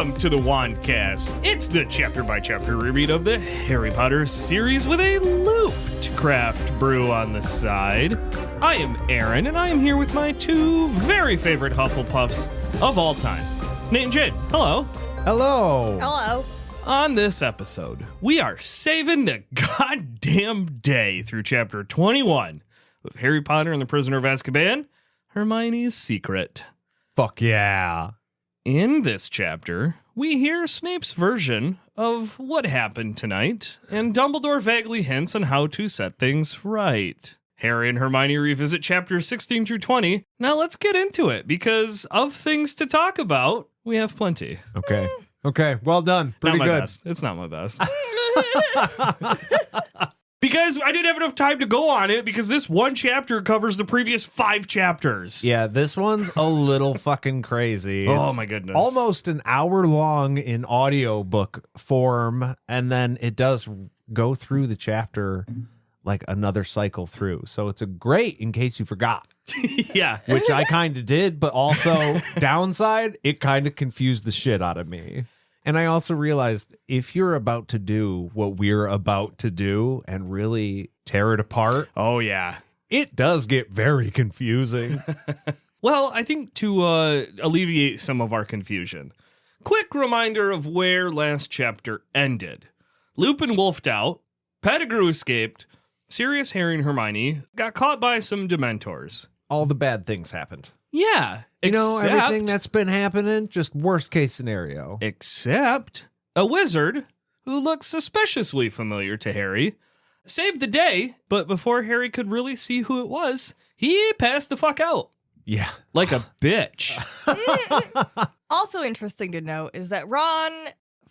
Welcome to the Wandcast. It's the chapter-by-chapter reread of the Harry Potter series with a looped craft brew on the side. I am Aaron, and I am here with my two very favorite Hufflepuffs of all time. Nate and Jade, hello. Hello. Hello. On this episode, we are saving the goddamn day through chapter 21 of Harry Potter and the Prisoner of Azkaban, Hermione's Secret. Fuck yeah. In this chapter, we hear Snape's version of what happened tonight, and Dumbledore vaguely hints on how to set things right. Harry and Hermione revisit chapters 16 through 20. Now let's get into it, because of things to talk about, we have plenty. Okay, well done. Pretty Not my good. best. It's not my best. Because I didn't have enough time to go on it, because this one chapter covers the previous 5 chapters. Yeah, this one's a little fucking crazy. Oh It's my goodness. almost an hour long in audiobook form, and then it does go through the chapter like another cycle through. So it's a great in case you forgot. Yeah. Which I kind of did, but also downside, it kind of confused the shit out of me. And I also realized if you're about to do what we're about to do and really tear it apart, Oh, yeah. it does get very confusing. Well, I think to alleviate some of our confusion, quick reminder of where last chapter ended. Lupin wolfed out, Pettigrew escaped, Sirius, Harry, and Hermione got caught by some Dementors. All the bad things happened. Yeah, Everything that's been happening, just worst case scenario. Except a wizard who looks suspiciously familiar to Harry saved the day, but before Harry could really see who it was, he passed the fuck out. Yeah. Like a bitch. Also interesting to note is that Ron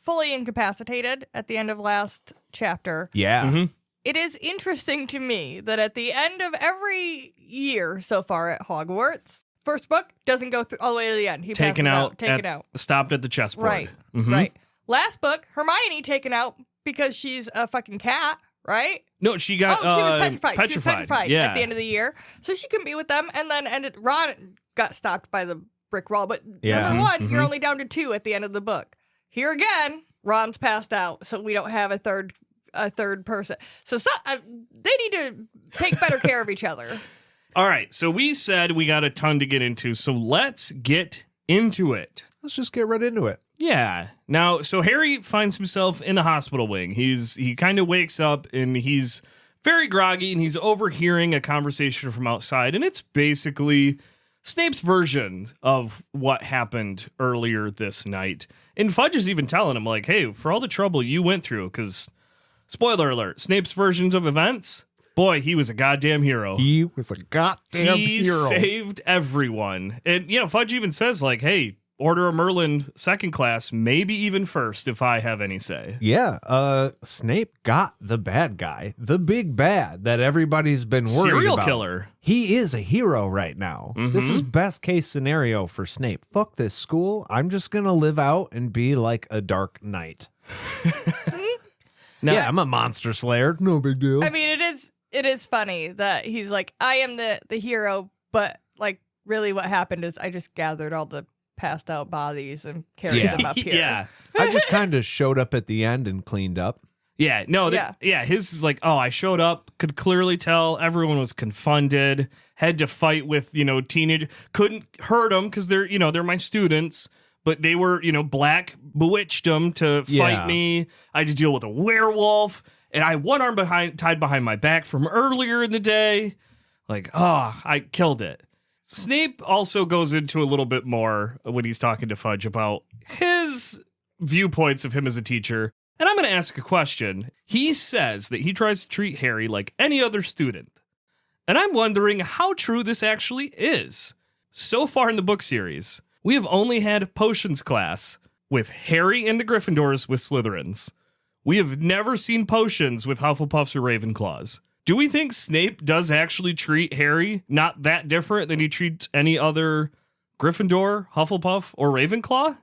fully incapacitated at the end of last chapter. Yeah. Mm-hmm. It is interesting to me that at the end of every year so far at Hogwarts, first book doesn't go through all the way to the end. He Taken passes out. taken out. Stopped at the chessboard. Right. Mhm. Right. Last book, Hermione taken out because she's a fucking cat, right? No, she got she was petrified. She was petrified. petrified Yeah. at the end of the year. So she couldn't be with them, and then Ron got stopped by the brick wall. But Yeah. number one, Mm-hmm. you're only down to 2 at the end of the book. Here again, Ron's passed out, so we don't have a third person. So they need to take better care of each other. All right, so we said we got a ton to get into, so let's get into it. Let's just get right into it. Yeah. Now, so Harry finds himself in the hospital wing. He kind of wakes up and he's very groggy and he's overhearing a conversation from outside, and it's basically Snape's version of what happened earlier this night. And Fudge is even telling him, like, hey, for all the trouble you went through, because, spoiler alert, Snape's versions of events, boy, he was a goddamn hero. He was a goddamn He hero. saved everyone. And, Fudge even says, like, hey, Order of Merlin second class, maybe even first, if I have any say. Yeah, Snape got the bad guy, the big bad that everybody's been worried Serial about. killer. He is a hero right now. This is best case scenario for Snape. Fuck this school. I'm just going to live out and be like a dark knight. Now, Yeah, I'm a monster slayer. No big deal. I mean, it is funny that he's like, I am the hero, but like really what happened is I just gathered all the passed out bodies and carried Yeah. them up here. Yeah. I just kind of showed up at the end and cleaned up. Yeah. No, Yeah. his is like, oh, I showed up, could clearly tell everyone was confounded, had to fight with, teenage, couldn't hurt them because they're my students, but they were, black, bewitched them to fight Yeah. me. I had to deal with a werewolf, and I had one arm tied behind my back from earlier in the day. Like, I killed it. Snape also goes into a little bit more when he's talking to Fudge about his viewpoints of him as a teacher. And I'm going to ask a question. He says that he tries to treat Harry like any other student. And I'm wondering how true this actually is. So far in the book series, we have only had potions class with Harry and the Gryffindors with Slytherins. We have never seen potions with Hufflepuffs or Ravenclaws. Do we think Snape does actually treat Harry not that different than he treats any other Gryffindor, Hufflepuff, or Ravenclaw?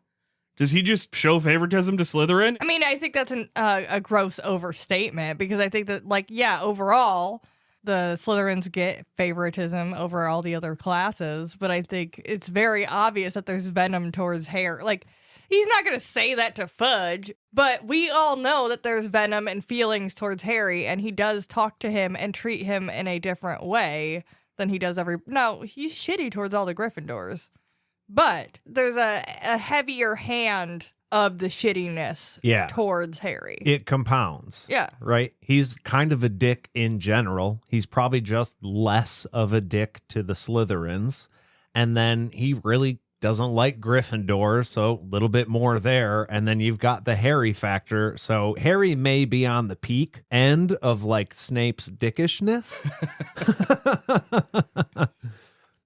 Does he just show favoritism to Slytherin? I mean, I think that's a gross overstatement because I think that, overall, the Slytherins get favoritism over all the other classes, but I think it's very obvious that there's venom towards Harry. Like, he's not going to say that to Fudge, but we all know that there's venom and feelings towards Harry, and he does talk to him and treat him in a different way than he does No, he's shitty towards all the Gryffindors, but there's a heavier hand of the shittiness towards Harry. It compounds. Yeah. Right? He's kind of a dick in general. He's probably just less of a dick to the Slytherins. And then he really doesn't like Gryffindor, so a little bit more there. And then you've got the Harry factor. So Harry may be on the peak end of like Snape's dickishness.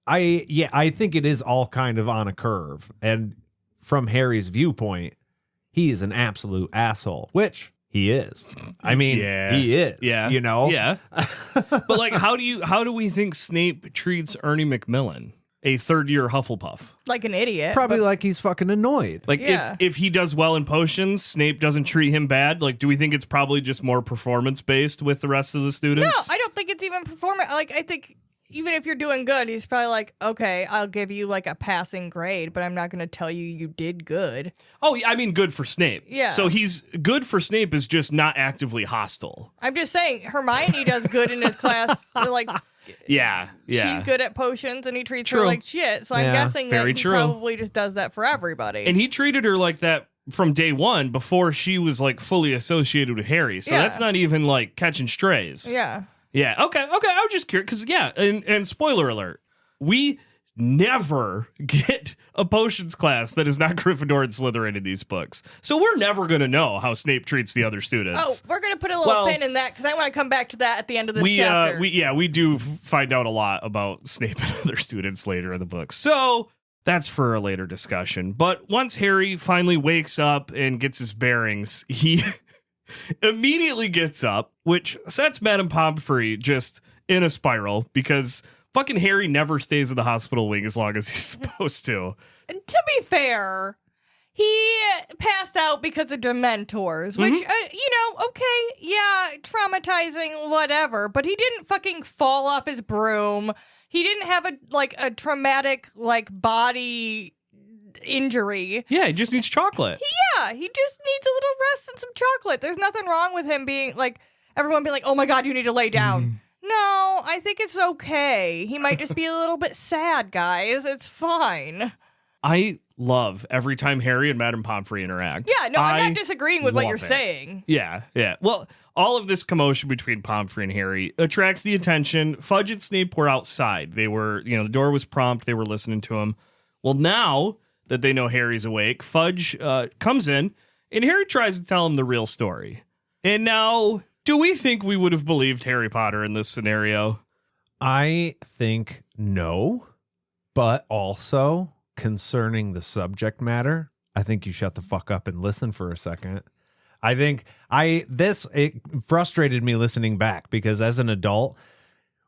I think it is all kind of on a curve. And from Harry's viewpoint, he is an absolute asshole, which he is. I mean, he is. Yeah. You know? Yeah. But like, how do we think Snape treats Ernie Macmillan, a third-year Hufflepuff? Like an idiot. Probably like he's fucking annoyed. Like, if he does well in potions, Snape doesn't treat him bad. Like, do we think it's probably just more performance-based with the rest of the students? No, I don't think it's even performance. Like, I think even if you're doing good, he's probably like, okay, I'll give you like a passing grade, but I'm not going to tell you did good. Oh, I mean, good for Snape. Yeah. So he's good for Snape is just not actively hostile. I'm just saying, Hermione does good in his class. Like, Yeah. she's good at potions, and he treats True. her like shit. So I'm Yeah. guessing that Very he true. probably just does that for everybody. And he treated her like that from day one before she was like fully associated with Harry. So that's not even like catching strays. yeah. Yeah. Okay. I was just curious because and spoiler alert, we never get a potions class that is not Gryffindor and Slytherin in these books. So we're never going to know how Snape treats the other students. Oh, we're going to put a little pin in that because I want to come back to that at the end of this chapter. We do find out a lot about Snape and other students later in the book. So that's for a later discussion. But once Harry finally wakes up and gets his bearings, he immediately gets up, which sets Madame Pomfrey just in a spiral because fucking Harry never stays in the hospital wing as long as he's supposed to. To be fair, he passed out because of Dementors, which, okay, yeah, traumatizing, whatever. But he didn't fucking fall off his broom. He didn't have a traumatic body injury. Yeah, he just needs chocolate. Yeah, he just needs a little rest and some chocolate. There's nothing wrong with him being everyone being like, oh my God, you need to lay down. No, I think it's okay. He might just be a little bit sad, guys. It's fine. I love every time Harry and Madame Pomfrey interact. Yeah, no, I'm not disagreeing with what you're love it. saying. Yeah. Well, all of this commotion between Pomfrey and Harry attracts the attention. Fudge and Snape were outside. They were, the door was prompt. They were listening to him. Well, now that they know Harry's awake, Fudge comes in, and Harry tries to tell him the real story. And now, do we think we would have believed Harry Potter in this scenario? I think no, but also concerning the subject matter, I think you shut the fuck up and listen for a second. I think it frustrated me listening back because as an adult,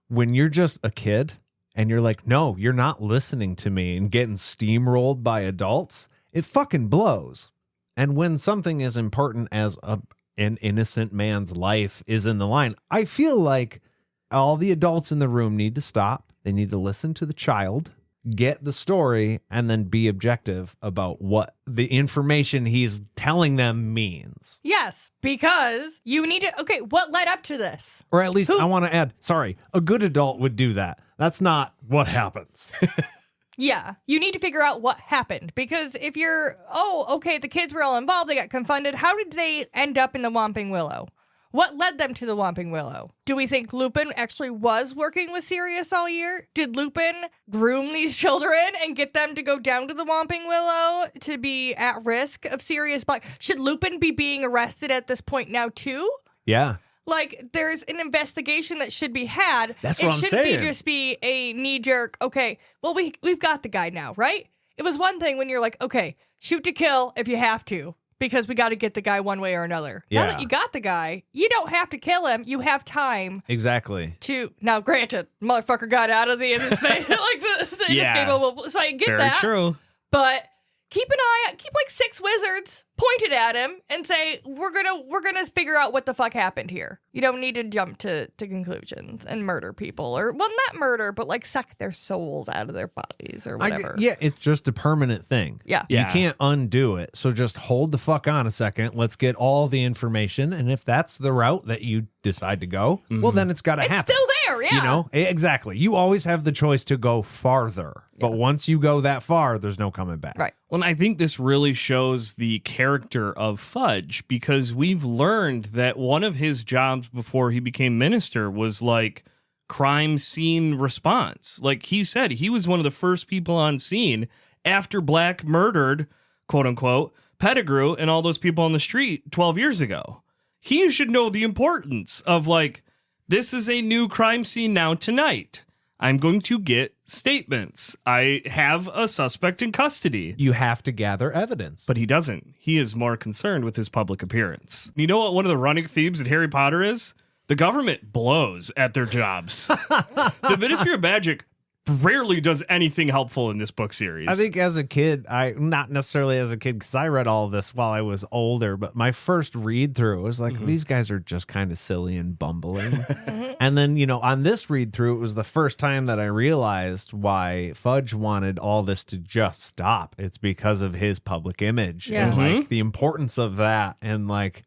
when you're just a kid and you're like, no, you're not listening to me and getting steamrolled by adults, it fucking blows. And when something as important as an innocent man's life is in the line, I feel like all the adults in the room need to stop. They need to listen to the child, get the story, and then be objective about what the information he's telling them means. Yes, because you need to, okay, what led up to this? Or at least I want to add, a good adult would do that. That's not what happens. Yeah, you need to figure out what happened, because if you're, the kids were all involved, they got confunded, how did they end up in the Whomping Willow? What led them to the Whomping Willow? Do we think Lupin actually was working with Sirius all year? Did Lupin groom these children and get them to go down to the Whomping Willow to be at risk of Sirius Black? Should Lupin be being arrested at this point now too? Yeah. There's an investigation that should be had. That's what I'm saying. It shouldn't just be a knee-jerk, okay, well, we've got the guy now, right? It was one thing when you're like, okay, shoot to kill if you have to, because we got to get the guy one way or another. Yeah. Now that you got the guy, you don't have to kill him. You have time. Exactly. Now, granted, motherfucker got out of the space, the inescapable. So I get Very that. true. But keep an eye out. Keep 6 wizards point it at him and say, we're gonna figure out what the fuck happened here. You don't need to jump to conclusions and murder people, or well, not murder, but like suck their souls out of their bodies or whatever. It's just a permanent thing. Yeah. You can't undo it. So just hold the fuck on a second. Let's get all the information. And if that's the route that you decide to go, well, then it's got to happen. It's still there, yeah. You know, exactly. You always have the choice to go farther. But once you go that far, there's no coming back. Right. Well, and I think this really shows the character of Fudge, because we've learned that one of his jobs before he became minister was like crime scene response. Like he said, he was one of the first people on scene after Black murdered, quote unquote, Pettigrew and all those people on the street 12 years ago. He should know the importance of like, this is a new crime scene now tonight. I'm going to get statements. I have a suspect in custody. You have to gather evidence. But he doesn't. He is more concerned with his public appearance. You know what one of the running themes in Harry Potter is? The government blows at their jobs. The Ministry of Magic rarely does anything helpful in this book series. I think as a kid, not necessarily as a kid, because I read all of this while I was older, but my first read through was like, these guys are just kind of silly and bumbling. And then, you know, on this read through, it was the first time that I realized why Fudge wanted all this to just stop. It's because of his public image and like the importance of that. And like,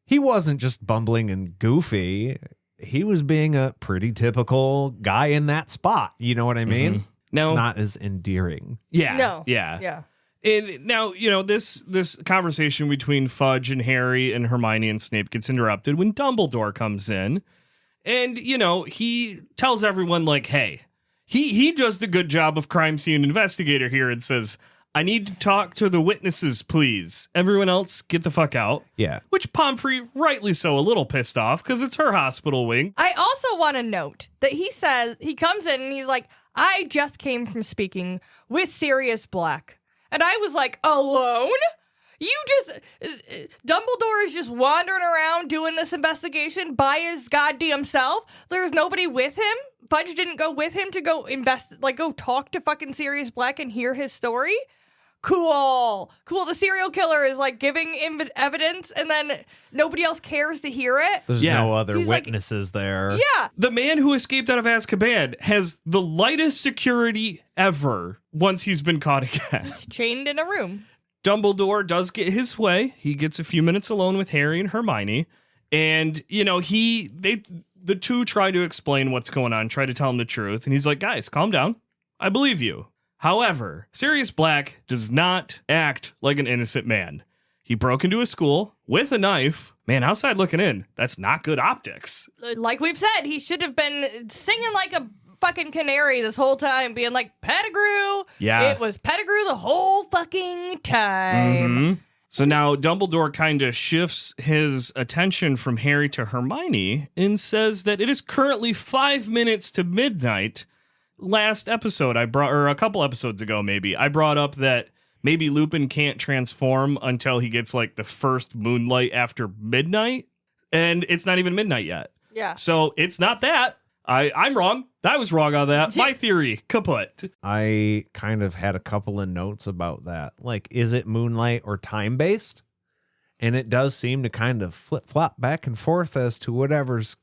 he wasn't just bumbling and goofy. He was being a pretty typical guy in that spot. You know what I mean? No, it's not as endearing. Yeah. No. Yeah. Yeah. And now, you know, this conversation between Fudge and Harry and Hermione and Snape gets interrupted when Dumbledore comes in. And, you know, he tells everyone, like, hey, he does the good job of crime scene investigator here and says, I need to talk to the witnesses, please. Everyone else, get the fuck out. Yeah. Which Pomfrey, rightly so, a little pissed off because it's her hospital wing. I also want to note that he says, he comes in and he's like, I just came from speaking with Sirius Black. And I was like, alone? Dumbledore is just wandering around doing this investigation by his goddamn self. There's nobody with him. Fudge didn't go with him to go go talk to fucking Sirius Black and hear his story. Cool. The serial killer is like giving evidence and then nobody else cares to hear it. There's Yeah. no other He's like- witnesses there. Yeah. The man who escaped out of Azkaban has the lightest security ever once he's been caught again. Just chained in a room. Dumbledore does get his way. He gets a few minutes alone with Harry and Hermione. And, you know, the two try to explain what's going on, try to tell him the truth. And he's like, guys, calm down. I believe you. However, Sirius Black does not act like an innocent man. He broke into a school with a knife. Man, outside looking in, that's not good optics. Like we've said, he should have been singing like a fucking canary this whole time, being like, Pettigrew. Yeah. It was Pettigrew the whole fucking time. So now Dumbledore kind of shifts his attention from Harry to Hermione and says that it is currently 5 minutes to midnight. Last episode, or a couple episodes ago, maybe, I brought up that maybe Lupin can't transform until he gets like the first moonlight after midnight. And it's not even midnight yet. Yeah. So it's not that. I'm wrong. I was wrong on that. My theory, kaput. I kind of had a couple of notes about that. Like, is it moonlight or time-based? And it does seem to kind of flip-flop back and forth as to whatever's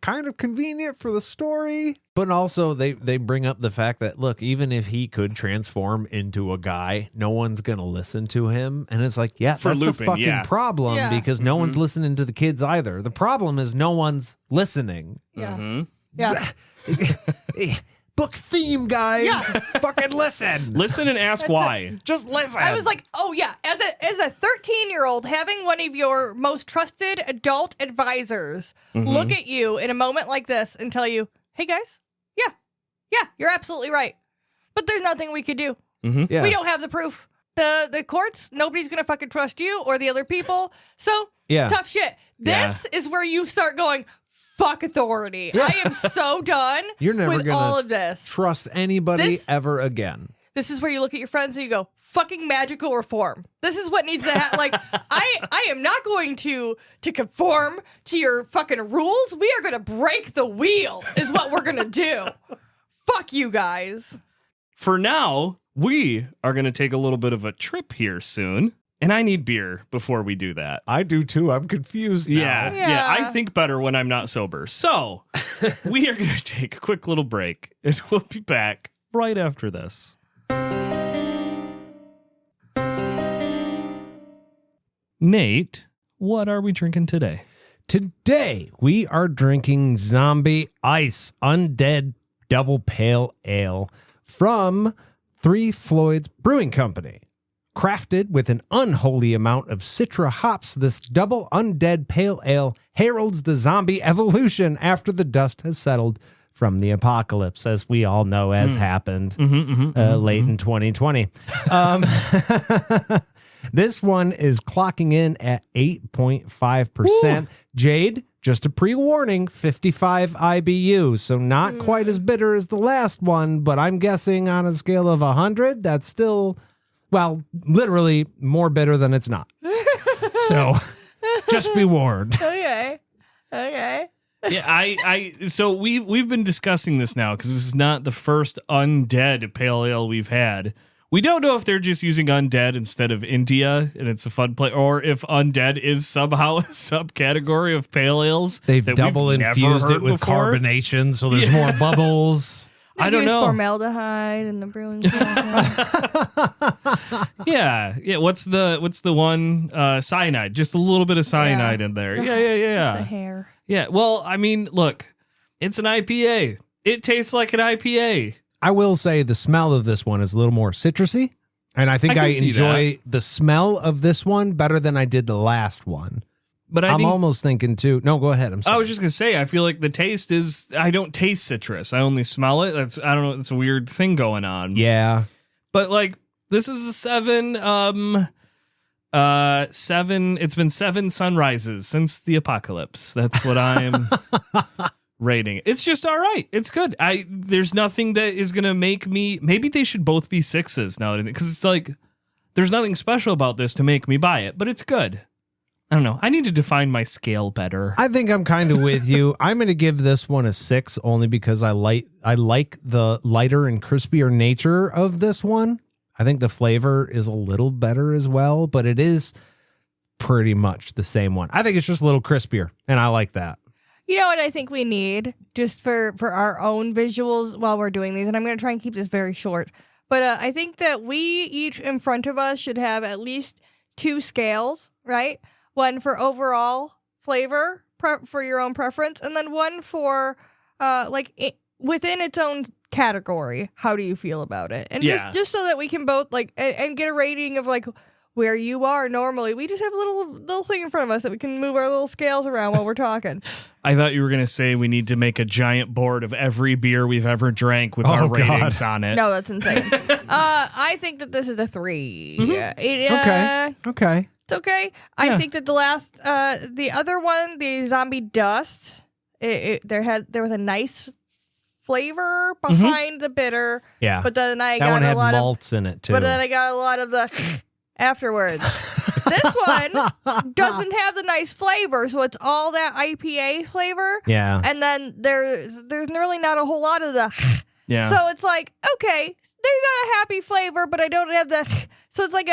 kind of convenient for the story. But also, they bring up the fact that, look, even if he could transform into a guy, no one's going to listen to him. And it's like, yeah, For that's Lupin, the fucking yeah. problem, Yeah. because no one's listening to the kids either. The problem is no one's listening. Yeah. Yeah. Book theme, guys. Yeah. Fucking listen. Listen and ask why. Just listen. I was like, oh yeah, as a 13-year-old, having one of your most trusted adult advisors look at you in a moment like this and tell you, hey guys, yeah, you're absolutely right. But there's nothing we could do. Yeah. We don't have the proof. The courts, nobody's gonna fucking trust you or the other people. So Yeah. tough shit. This is where you start going, fuck authority. I am so done You're never with gonna all of this. trust anybody This- ever again. This is where you look at your friends and you go, fucking magical reform. This is what needs to happen. Like, I am not going to conform to your fucking rules. We are going to break the wheel is what we're going to do. Fuck you guys. For now, we are going to take a little bit of a trip here soon. And I need beer before we do that. I do too. I'm confused now. Yeah. I think better when I'm not sober. So we are going to take a quick little break, and we'll be back right after this. Nate, what are we drinking today? Today, we are drinking Zombie Ice Undead Double Pale Ale from Three Floyds Brewing Company. Crafted with an unholy amount of Citra hops, this double undead pale ale heralds the zombie evolution after the dust has settled from the apocalypse, as we all know has happened late in 2020. This one is clocking in at 8.5%. Jade, just a pre-warning, 55 IBU, so not quite as bitter as the last one, but I'm guessing on a scale of 100, that's still... well, literally more bitter than it's not. So just be warned. Okay. Yeah, so we've been discussing this now because this is not the first undead pale ale we've had. We don't know if they're just using undead instead of India, and it's a fun play, or if undead is somehow a subcategory of pale ales. They've that double we've infused never it with heard before. carbonation, so there's more bubbles. They I don't use know. formaldehyde in the brewing process. Yeah. What's the one cyanide? Just a little bit of cyanide in there. Just Yeah. the hair. Yeah. Well, I mean, look, it's an IPA. It tastes like an IPA. I will say the smell of this one is a little more citrusy, and I think I I can see enjoy the smell of this one better than I did the last one. But I'm think, almost thinking too. No, go ahead. I'm sorry. I was just gonna say, I feel like the taste is. I don't taste citrus. I only smell it. I don't know. It's a weird thing going on. Yeah. But like, this is a 7. 7. It's been 7 sunrises since the apocalypse. That's what I'm rating. It's just all right. It's good. There's nothing that is gonna make me. Maybe they should both be 6s now, because it's like there's nothing special about this to make me buy it. But it's good. I don't know. I need to define my scale better. I think I'm kind of with you. I'm going to give this one a 6 only because I like the lighter and crispier nature of this one. I think the flavor is a little better as well, but it is pretty much the same one. I think it's just a little crispier, and I like that. You know what I think we need just for our own visuals while we're doing these, and I'm going to try and keep this very short, but I think that we each in front of us should have at least 2 scales, right? One for overall flavor for your own preference, and then one for within its own category. How do you feel about it? And just so that we can both and get a rating of like where you are normally. We just have a little thing in front of us that we can move our little scales around while we're talking. I thought you were going to say we need to make a giant board of every beer we've ever drank with our ratings on it. No, that's insane. I think that this is a 3. Mm-hmm. Okay. It's okay. Yeah. I think that the other one, the zombie dust, there was a nice flavor behind the bitter. Yeah. But then I That got one a had lot malts in it too. But then I got a lot of the afterwards. This one doesn't have the nice flavor, so it's all that IPA flavor. Yeah. And then there's really not a whole lot of the. Yeah. So it's like, okay, there's not a happy flavor, but I don't have the. So it's like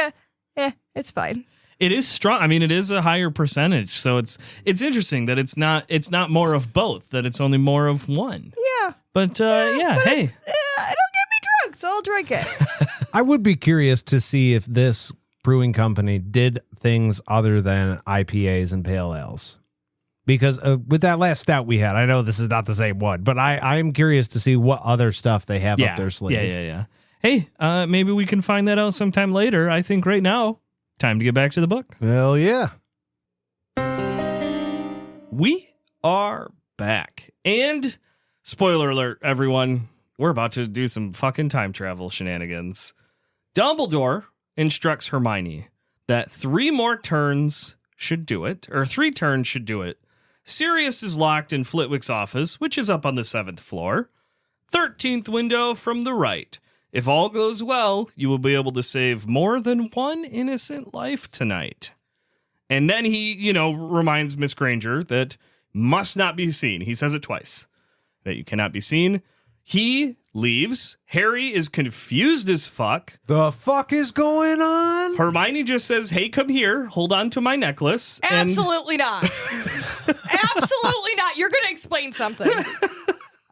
it's fine. It is strong. I mean, it is a higher percentage, so it's interesting that it's not more of both. That it's only more of one. Yeah. But but hey, it'll get me drunk, so I'll drink it. I would be curious to see if this brewing company did things other than IPAs and pale ales. Because with that last stout we had, I know this is not the same one, but I'm curious to see what other stuff they have up their sleeve. Yeah. Hey, maybe we can find that out sometime later. I think right now, time to get back to the book. Hell yeah. We are back. And spoiler alert, everyone, we're about to do some fucking time travel shenanigans. Dumbledore instructs Hermione that 3 more turns should do it, or 3 turns should do it. Sirius is locked in Flitwick's office, which is up on the 7th floor. 13th window from the right. If all goes well, you will be able to save more than 1 innocent life tonight. And then he, reminds Miss Granger that must not be seen. He says it twice, that you cannot be seen. He leaves. Harry is confused as fuck. The fuck is going on? Hermione just says, hey, come here. Hold on to my necklace. Absolutely not. Absolutely not. You're going to explain something.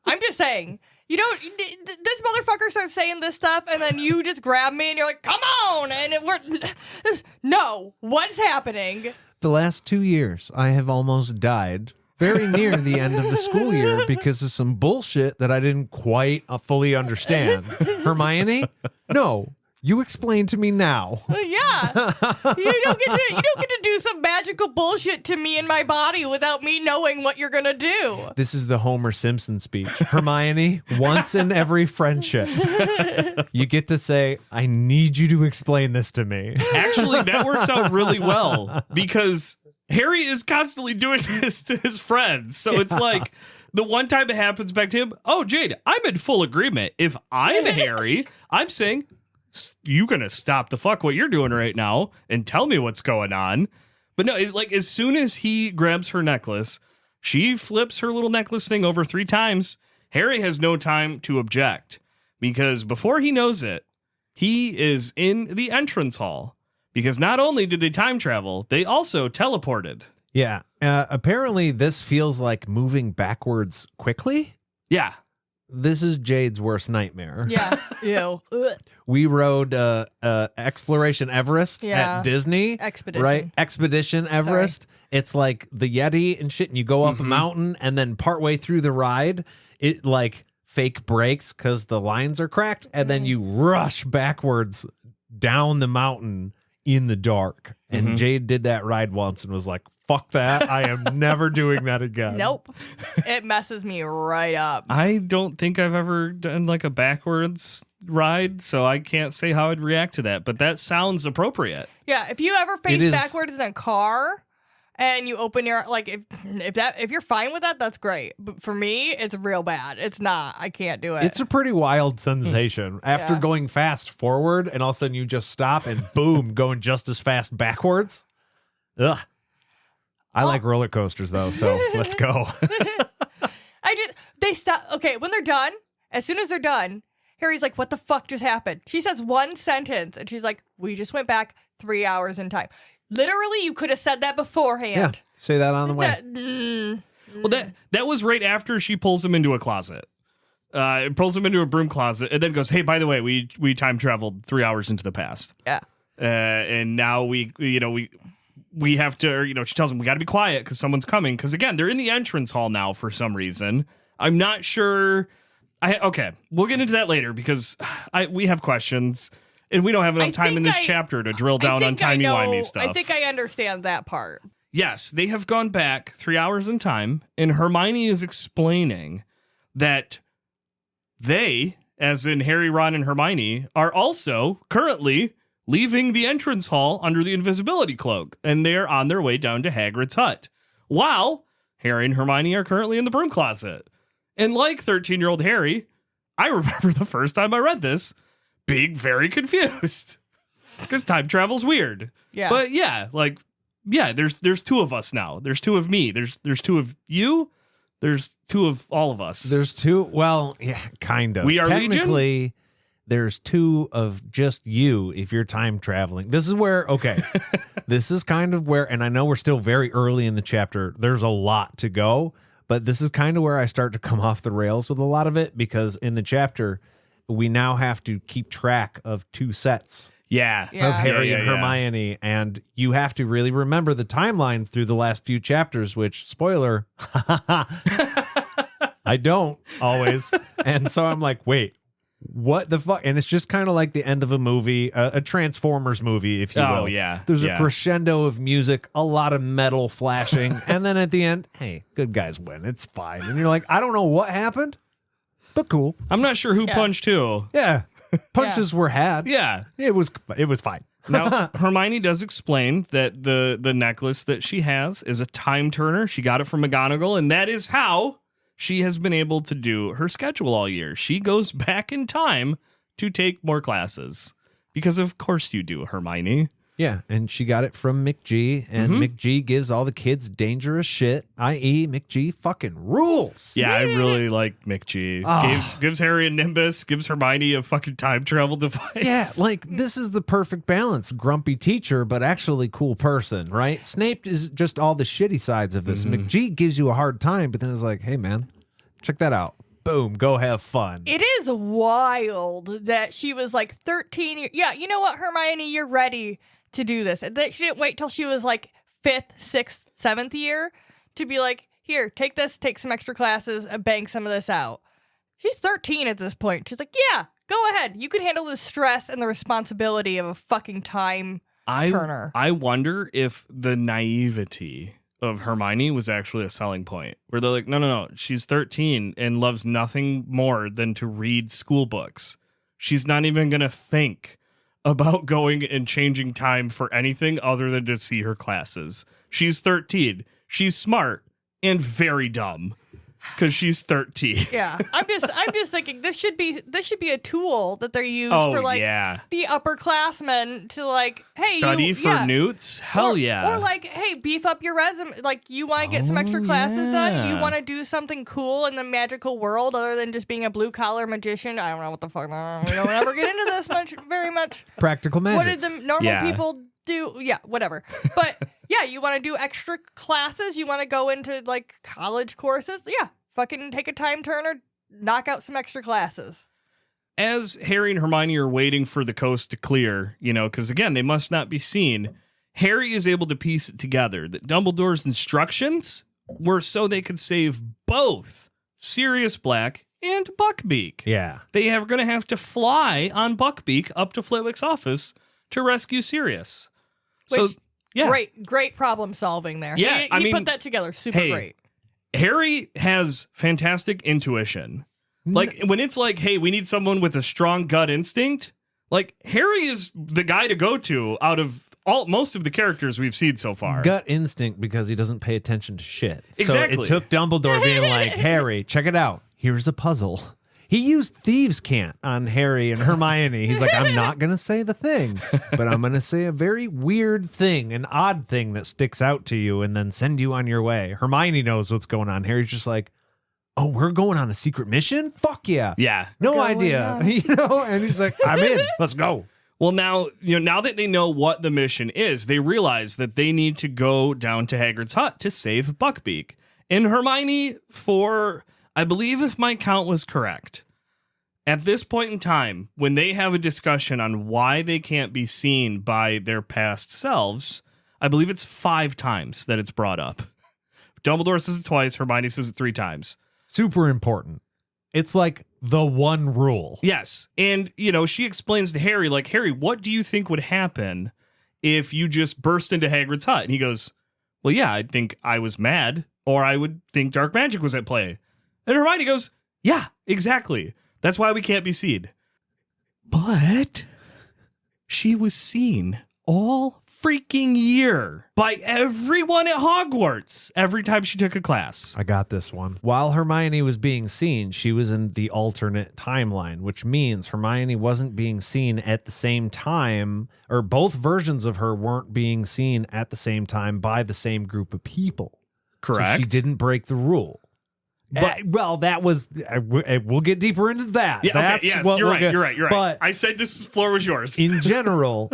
I'm just saying. You don't. This motherfucker starts saying this stuff, and then you just grab me, and you're like, "Come on!" And no, what's happening? The last 2 years, I have almost died very near the end of the school year because of some bullshit that I didn't quite fully understand. Hermione, no. You explain to me now. Yeah, you don't get to do some magical bullshit to me in my body without me knowing what you're gonna do. This is the Homer Simpson speech. Hermione, once in every friendship, you get to say, I need you to explain this to me. Actually, that works out really well because Harry is constantly doing this to his friends. So it's like the one time it happens back to him, oh, Jade, I'm in full agreement. If I'm Harry, I'm saying, you gonna stop the fuck what you're doing right now and tell me what's going on. But no, like as soon as he grabs her necklace, she flips her little necklace thing over 3 times. Harry has no time to object because before he knows it, he is in the entrance hall because not only did they time travel, they also teleported. Yeah. Apparently this feels like moving backwards quickly. Yeah. This is Jade's worst nightmare. Yeah. Ew. Ugh. We rode Exploration Everest at Disney. Expedition. Right? Expedition Everest. It's like the Yeti and shit, and you go up a mountain, and then partway through the ride, it like fake breaks because the lines are cracked, and then you rush backwards down the mountain in the dark. And Jade did that ride once and was like, fuck that. I am never doing that again. Nope. It messes me right up. I don't think I've ever done like a backwards ride, so I can't say how I'd react to that, but that sounds appropriate. Yeah, if you ever face backwards in a car and you open your like if you're fine with that, that's great. But for me, it's real bad. It's not. I can't do it. It's a pretty wild sensation. After going fast forward and all of a sudden you just stop and boom, going just as fast backwards. Ugh. I like roller coasters though, so let's go. They stop. Okay, when they're done, as soon as they're done, Harry's like, what the fuck just happened? She says one sentence and she's like, we just went back 3 hours in time. Literally, you could have said that beforehand. Yeah, say that on the way. Well, that was right after she pulls him into a closet. Pulls him into a broom closet and then goes, hey, by the way, we time traveled 3 hours into the past. Yeah. And now we have to, she tells him we got to be quiet because someone's coming. Because again, they're in the entrance hall now for some reason. I'm not sure. Okay, we'll get into that later because we have questions and we don't have enough time in this chapter to drill down on timey-wimey stuff. I think I understand that part. Yes, they have gone back 3 hours in time, and Hermione is explaining that they, as in Harry, Ron, and Hermione, are also currently leaving the entrance hall under the invisibility cloak, and they're on their way down to Hagrid's hut, while Harry and Hermione are currently in the broom closet. And like 13-year-old Harry, I remember the first time I read this being very confused because time travel's weird. Yeah. But there's 2 of us now. There's 2 of me. There's 2 of you. There's 2 of all of us. There's 2. Well, yeah, kind of. We are technically Legion? There's 2 of just you if you're time traveling. This is where, okay, this is kind of where, and I know we're still very early in the chapter. There's a lot to go, but this is kind of where I start to come off the rails with a lot of it because in the chapter, we now have to keep track of 2 sets. Yeah. Of Harry and Hermione, and you have to really remember the timeline through the last few chapters, which, spoiler, I don't always. And so I'm like, wait, what the fuck? And it's just kind of like the end of a movie, a Transformers movie, if you will. Oh, yeah. There's a crescendo of music, a lot of metal flashing, and then at the end, hey, good guys win. It's fine. And you're like, I don't know what happened, but cool. I'm not sure who punched who. Yeah. Punches were had. Yeah. It was fine. Now, Hermione does explain that the necklace that she has is a time turner. She got it from McGonagall, and that is how she has been able to do her schedule all year. She goes back in time to take more classes. Because of course you do, Hermione. Yeah, and she got it from McG, and McG gives all the kids dangerous shit, i.e. McG fucking rules. Yeah, I really like McG. Gives Harry a Nimbus, gives Hermione a fucking time travel device. Yeah, like, this is the perfect balance. Grumpy teacher, but actually cool person, right? Snape is just all the shitty sides of this. McG gives you a hard time, but then is like, hey, man, check that out. Boom, go have fun. It is wild that she was like 13. Yeah, you know what, Hermione, you're ready to do this. And that she didn't wait till she was like 5th, 6th, 7th year to be like, here, take this, take some extra classes, and bang some of this out. She's 13 at this point. She's like, yeah, go ahead. You can handle the stress and the responsibility of a fucking time turner. I wonder if the naivety of Hermione was actually a selling point, where they're like, no, she's 13 and loves nothing more than to read school books. She's not even going to think about going and changing time for anything other than to see her classes. She's 13. She's smart and very dumb because she's 13. Yeah, I'm just thinking this should be a tool that they're used for like the upperclassmen to like, hey, study for newts. Hell or like, hey, beef up your resume. Like, you want to get some extra classes done. You want to do something cool in the magical world other than just being a blue collar magician. I don't know what the fuck. We don't ever get into this very much. Practical magic. What did the normal people do? Yeah, whatever. But yeah, you want to do extra classes. You want to go into like college courses. Yeah. Fucking take a time turner, knock out some extra classes. As Harry and Hermione are waiting for the coast to clear, because again, they must not be seen, Harry is able to piece it together that Dumbledore's instructions were so they could save both Sirius Black and Buckbeak. Yeah. They are going to have to fly on Buckbeak up to Flitwick's office to rescue Sirius. Great problem solving there. Yeah, he put that together super great. Harry has fantastic intuition. Like, when it's like, hey, we need someone with a strong gut instinct, like, Harry is the guy to go to out of most of the characters we've seen so far. Gut instinct because he doesn't pay attention to shit. Exactly. So it took Dumbledore being like, Harry, check it out. Here's a puzzle. He used thieves' cant on Harry and Hermione. He's like, I'm not going to say the thing, but I'm going to say a very weird thing, an odd thing that sticks out to you, and then send you on your way. Hermione knows what's going on. Harry's just like, oh, we're going on a secret mission? Fuck yeah. Yeah. No idea. And he's like, I'm in. Let's go. Well, now that they know what the mission is, they realize that they need to go down to Hagrid's hut to save Buckbeak. And Hermione, I believe if my count was correct, at this point in time, when they have a discussion on why they can't be seen by their past selves, I believe it's 5 times that it's brought up. Dumbledore says it twice, Hermione says it 3 times. Super important. It's like the one rule. Yes. And, she explains to Harry, like, Harry, what do you think would happen if you just burst into Hagrid's hut? And he goes, well, yeah, I'd think I was mad, or I would think dark magic was at play. And Hermione goes, yeah, exactly. That's why we can't be seen. But she was seen all freaking year by everyone at Hogwarts every time she took a class. I got this one. While Hermione was being seen, she was in the alternate timeline, which means Hermione wasn't being seen at the same time, or both versions of her weren't being seen at the same time by the same group of people. Correct. So she didn't break the rule. But that was. We'll get deeper into that. Yeah, That's okay, yes, what you're we're right. gonna, You're right. But I said this floor was yours. in general,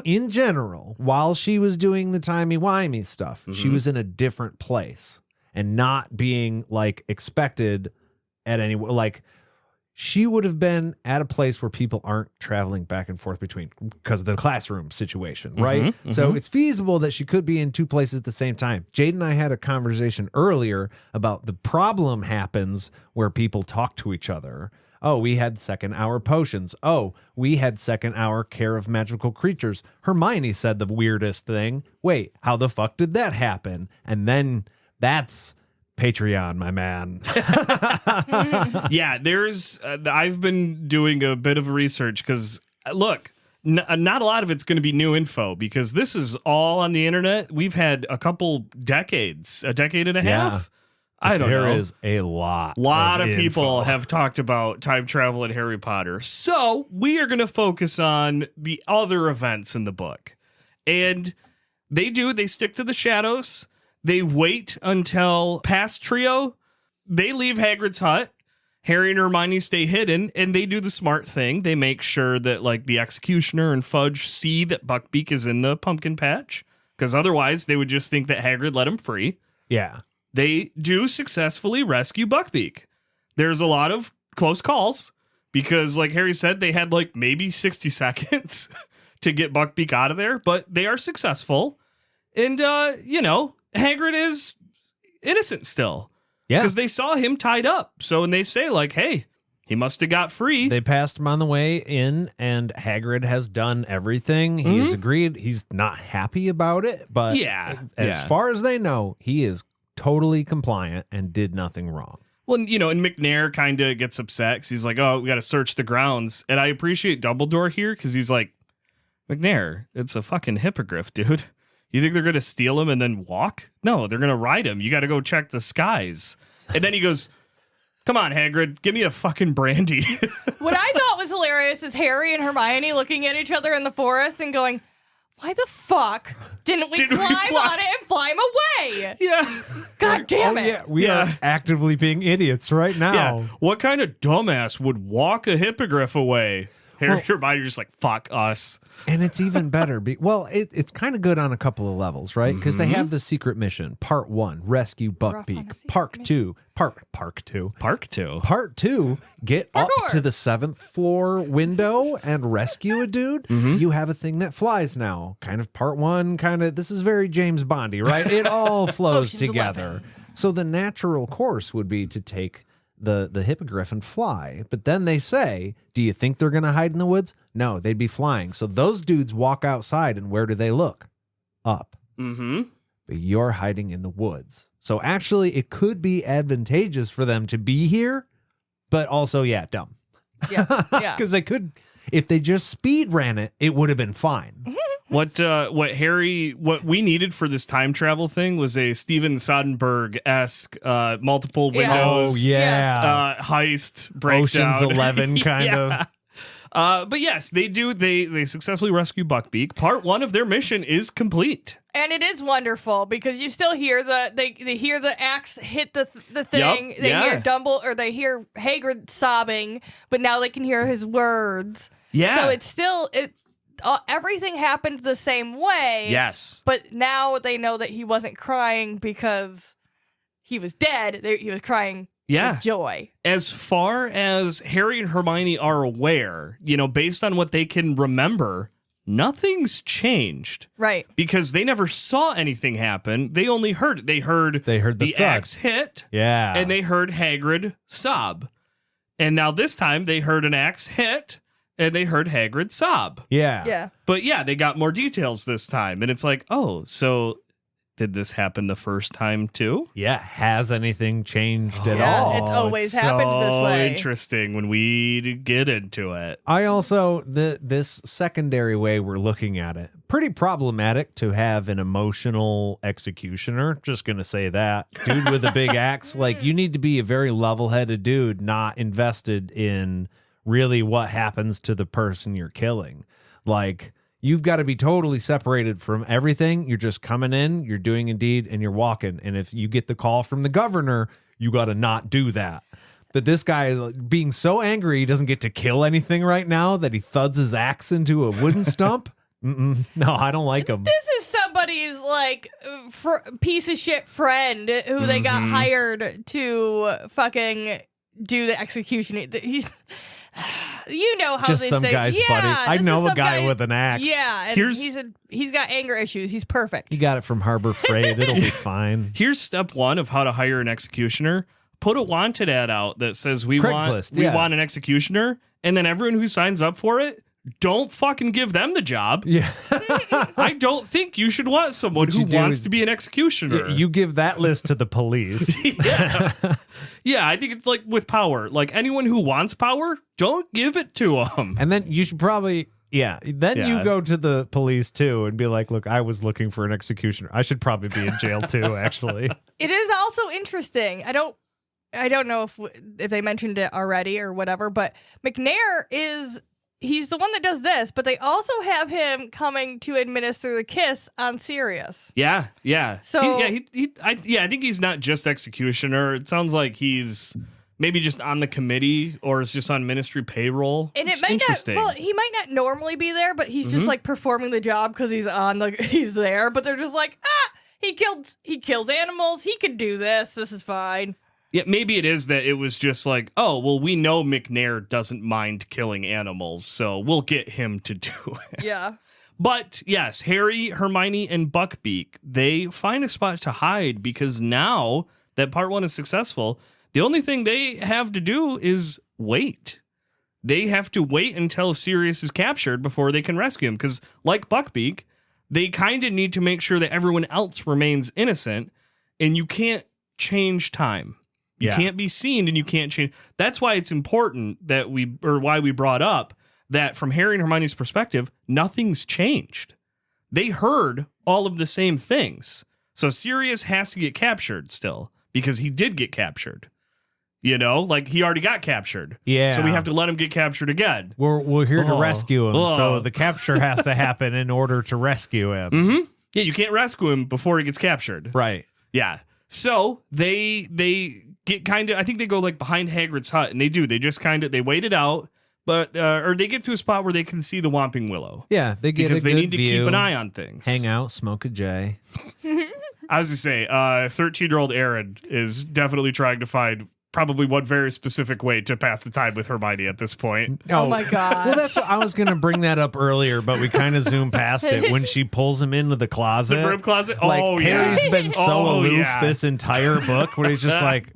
while she was doing the timey-wimey stuff, she was in a different place and not being like expected at any like. She would have been at a place where people aren't traveling back and forth between because of the classroom situation, right? So it's feasible that she could be in 2 places at the same time. Jade and I had a conversation earlier about the problem happens where people talk to each other. Oh, we had 2nd hour potions. Oh, we had 2nd hour care of magical creatures. Hermione said the weirdest thing. Wait, how the fuck did that happen? And then that's Patreon, my man. Yeah, there's. I've been doing a bit of research because, look, not a lot of it's going to be new info because this is all on the internet. We've had a decade and a half. I don't know. There is a lot of people have talked about time travel in Harry Potter. So we are going to focus on the other events in the book. And they stick to the shadows. They wait until past trio. They leave Hagrid's hut. Harry and Hermione stay hidden, and they do the smart thing. They make sure that like the executioner and Fudge see that Buckbeak is in the pumpkin patch, because otherwise they would just think that Hagrid let him free. Yeah. They do successfully rescue Buckbeak. There's a lot of close calls because, like Harry said, they had like maybe 60 seconds to get Buckbeak out of there, but they are successful. And, Hagrid is innocent still. Yeah. Because they saw him tied up. So when they say, like, hey, he must have got free. They passed him on the way in, and Hagrid has done everything. He has agreed. He's not happy about it, but as far as they know, he is totally compliant and did nothing wrong. Well, and McNair kind of gets upset because he's like, oh, we got to search the grounds. And I appreciate Dumbledore here because he's like, McNair, it's a fucking hippogriff, dude. You think they're going to steal him and then walk? No, they're going to ride him. You got to go check the skies. And then he goes, come on, Hagrid, give me a fucking brandy. What I thought was hilarious is Harry and Hermione looking at each other in the forest and going, why the fuck didn't we climb on it and fly him away? Yeah. God damn it. Yeah, we are actively being idiots right now. Yeah. What kind of dumbass would walk a hippogriff away? Harry and Hermione are just like, fuck us. And it's even better. It's kind of good on a couple of levels, right? Because they have the secret mission. Part 1, rescue Buckbeak. Part 2, get up to the 7th floor window and rescue a dude. You have a thing that flies now. Kind of part 1, this is very James Bondy, right? It all flows together. So the natural course would be to take the hippogriff and fly. But then they say, do you think they're going to hide in the woods? No, they'd be flying. So those dudes walk outside, and where do they look? Up. But you're hiding in the woods. So actually, it could be advantageous for them to be here, but also, dumb. Yeah. Because they could, if they just speed ran it, it would have been fine. What we needed for this time travel thing was a Steven Soderbergh-esque multiple windows heist breakdown. Ocean's 11 kind of. But yes, they do. They successfully rescue Buckbeak. Part 1 of their mission is complete. And it is wonderful because you still hear they hear the axe hit the thing. Yep, they hear they hear Hagrid sobbing, but now they can hear his words. Yeah. So it's still everything happened the same way. Yes. But now they know that he wasn't crying because he was dead. He was crying with joy. As far as Harry and Hermione are aware, based on what they can remember, nothing's changed. Right. Because they never saw anything happen. They only heard it. They heard the axe hit. Yeah. And they heard Hagrid sob. And now this time they heard an axe hit. And they heard Hagrid sob. Yeah. Yeah. But they got more details this time. And it's like, oh, so did this happen the first time too? Yeah. Has anything changed at Yeah, all? it's always happened this way. Interesting when we get into it. I also, this secondary way we're looking at it, pretty problematic to have an emotional executioner. Just going to say that. Dude with a big axe. Like, you need to be a very level-headed dude, not invested in really what happens to the person you're killing. Like, you've got to be totally separated from everything. You're just coming in, you're doing a deed, and you're walking. And if you get the call from the governor, you got to not do that. But this guy being so angry he doesn't get to kill anything right now that he thuds his axe into a wooden stump. No, I don't like him. This is somebody's piece of shit friend who they got hired to fucking do the execution. He's... You know how just they some say, guy's buddy. I know a guy with an axe. Yeah, and he's got anger issues. He's perfect. He got it from Harbor Freight. It'll be fine. Here's step 1 of how to hire an executioner. Put a wanted ad out that says we want an executioner, and then everyone who signs up for it, don't fucking give them the job. Yeah. I don't think you should want someone who wants to be an executioner. You give that list to the police. Yeah, I think it's like with power. Like, anyone who wants power, don't give it to them. And then you should probably, you go to the police too and be like, look, I was looking for an executioner. I should probably be in jail too, actually. It is also interesting. I don't know if they mentioned it already or whatever, but McNair he's the one that does this, but they also have him coming to administer the kiss on Sirius. Yeah. So I think he's not just executioner. It sounds like he's maybe just on the committee or is just on ministry payroll. And it It's might interesting. not. Well, he might not normally be there, but he's just like performing the job because he's there. But they're just like, he kills animals. He could do this. This is fine. Yeah, maybe it is that it was just like, oh, well, we know McNair doesn't mind killing animals, so we'll get him to do it. Yeah. But yes, Harry, Hermione, and Buckbeak, they find a spot to hide because now that part 1 is successful, the only thing they have to do is wait. They have to wait until Sirius is captured before they can rescue him because, like Buckbeak, they kind of need to make sure that everyone else remains innocent, and you can't change time. You can't be seen and you can't change. That's why it's important that why we brought up that from Harry and Hermione's perspective, nothing's changed. They heard all of the same things. So Sirius has to get captured still because he did get captured. You know, like he already got captured. Yeah. So we have to let him get captured again. We're here to Oh. rescue him. Oh. So the capture has to happen in order to rescue him. Mm-hmm. Yeah, you can't rescue him before he gets captured. Right. Yeah. So they get kind of, I think they go like behind Hagrid's hut, and they do. They just kind of, they wait it out, but, or they get to a spot where they can see the Whomping Willow. Yeah, they get Because a they good need to view, keep an eye on things. hang out, smoke a J. I was going to say, 13-year-old Aaron is definitely trying to find probably one very specific way to pass the time with Hermione at this point. Oh my God. Well, that's what I was going to bring that up earlier, but we kind of zoomed past it when she pulls him into the closet. The broom closet? Like, Oh, yeah. Harry's been so Oh, aloof yeah. this entire book where he's just like,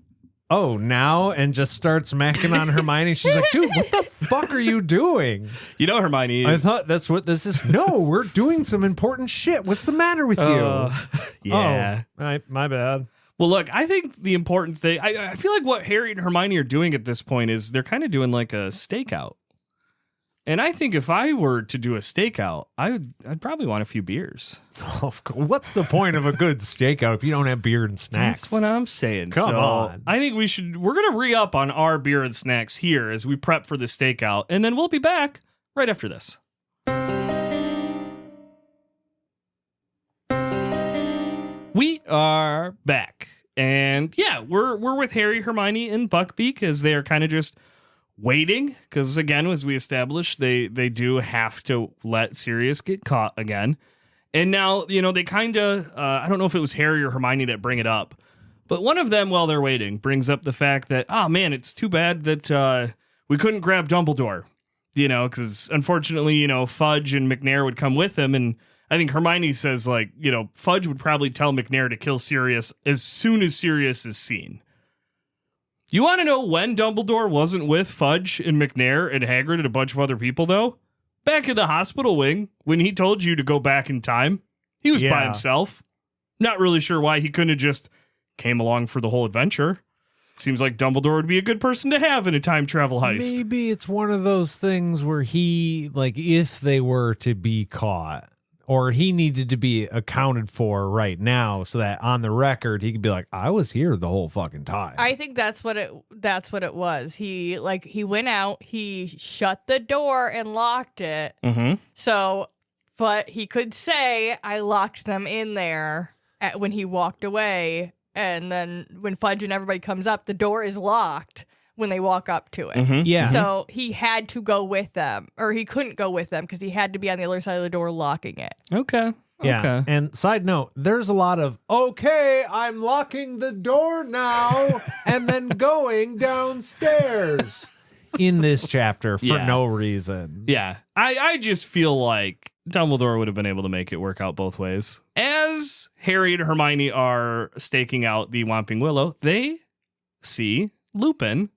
oh, now? And just starts macking on Hermione. She's like, dude, what the fuck are you doing? You know, Hermione. I thought that's what this is. No, we're doing some important shit. What's the matter with you? Yeah. Oh, my bad. Well, look, I think the important thing, I feel like what Harry and Hermione are doing at this point is they're kind of doing like a stakeout. And I think if I were to do a stakeout, I'd probably want a few beers. Of course. What's the point of a good stakeout if you don't have beer and snacks? That's what I'm saying. Come on. I think we're going to re-up on our beer and snacks here as we prep for the stakeout. And then we'll be back right after this. We are back. And yeah, we're with Harry, Hermione, and Buckbeak as they are kind of just waiting. Because again, as we established, they do have to let Sirius get caught again. And now, you know, they kind of, I don't know if it was Harry or Hermione that bring it up, but one of them, while they're waiting, brings up the fact that, oh man, it's too bad that we couldn't grab Dumbledore, you know, because unfortunately, you know, Fudge and McNair would come with him. And I think Hermione says, like, you know, Fudge would probably tell McNair to kill Sirius as soon as Sirius is seen. You want to know when Dumbledore wasn't with Fudge and McNair and Hagrid and a bunch of other people, though? Back in the hospital wing, when he told you to go back in time, he was by himself. Not really sure why he couldn't have just came along for the whole adventure. Seems like Dumbledore would be a good person to have in a time travel heist. Maybe it's one of those things where he, like, if they were to be caught, or he needed to be accounted for right now so that on the record he could be like, I was here the whole fucking time. I think that's what it was. He went out, he shut the door and locked it. Mm-hmm. So, but he could say, I locked them in there when he walked away. And then when Fudge and everybody comes up, the door is locked when they walk up to it. Mm-hmm. Yeah. So he had to go with them, or he couldn't go with them because he had to be on the other side of the door locking it. Okay. Yeah. Okay. And side note, there's a lot of, okay, I'm locking the door now and then going downstairs in this chapter for no reason. Yeah. I just feel like Dumbledore would have been able to make it work out both ways. As Harry and Hermione are staking out the Whomping Willow, they see Lupin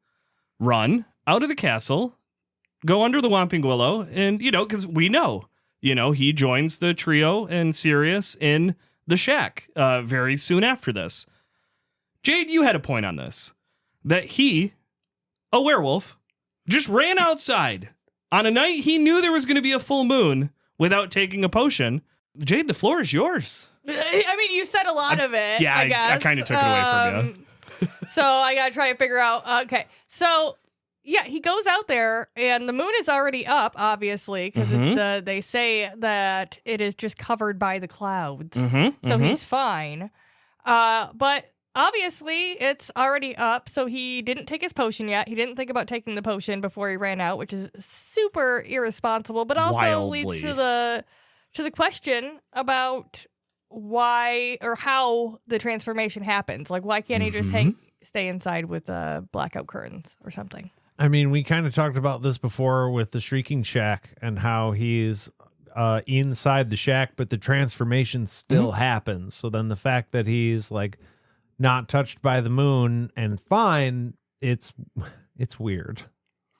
run out of the castle, go under the Whomping Willow, and, you know, because we know, you know, he joins the trio and Sirius in the shack very soon after this. Jade, you had a point on this, that he, a werewolf, just ran outside on a night he knew there was going to be a full moon without taking a potion. Jade, the floor is yours. I mean, you said a lot of it. Yeah, I guess. I kind of took it away from you. So I got to try to figure out. Okay. So Yeah, he goes out there, and the moon is already up, obviously, because they say that it is just covered by the clouds. So he's fine. But obviously, it's already up, so he didn't take his potion yet. He didn't think about taking the potion before he ran out, which is super irresponsible, but also leads to the question about why or how the transformation happens. Like, why can't he just stay inside with blackout curtains or something? I mean, we kind of talked about this before with the Shrieking Shack and how he's inside the shack, but the transformation still happens. So then the fact that he's like not touched by the moon and fine, it's weird.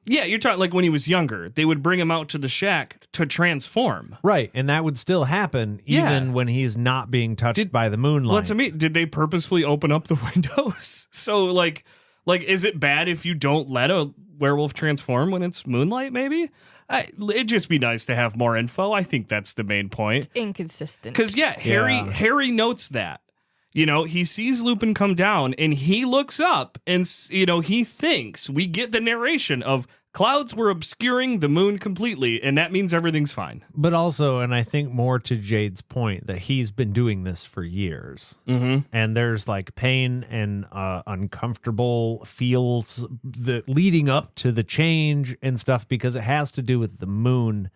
Yeah, you're talking like when he was younger, they would bring him out to the shack to transform. Right, and that would still happen even when he's not being touched by the moonlight. Well, to me, did they purposefully open up the windows? So like, is it bad if you don't let a werewolf transform when it's moonlight, maybe? It'd just be nice to have more info. I think that's the main point. It's inconsistent. Because, Harry notes that. You know, he sees Lupin come down, and he looks up, and, he thinks, we get the narration of clouds were obscuring the moon completely, and that means everything's fine. But also, and I think more to Jade's point, that he's been doing this for years. And there's like pain and uncomfortable feels that leading up to the change and stuff, because it has to do with the moon,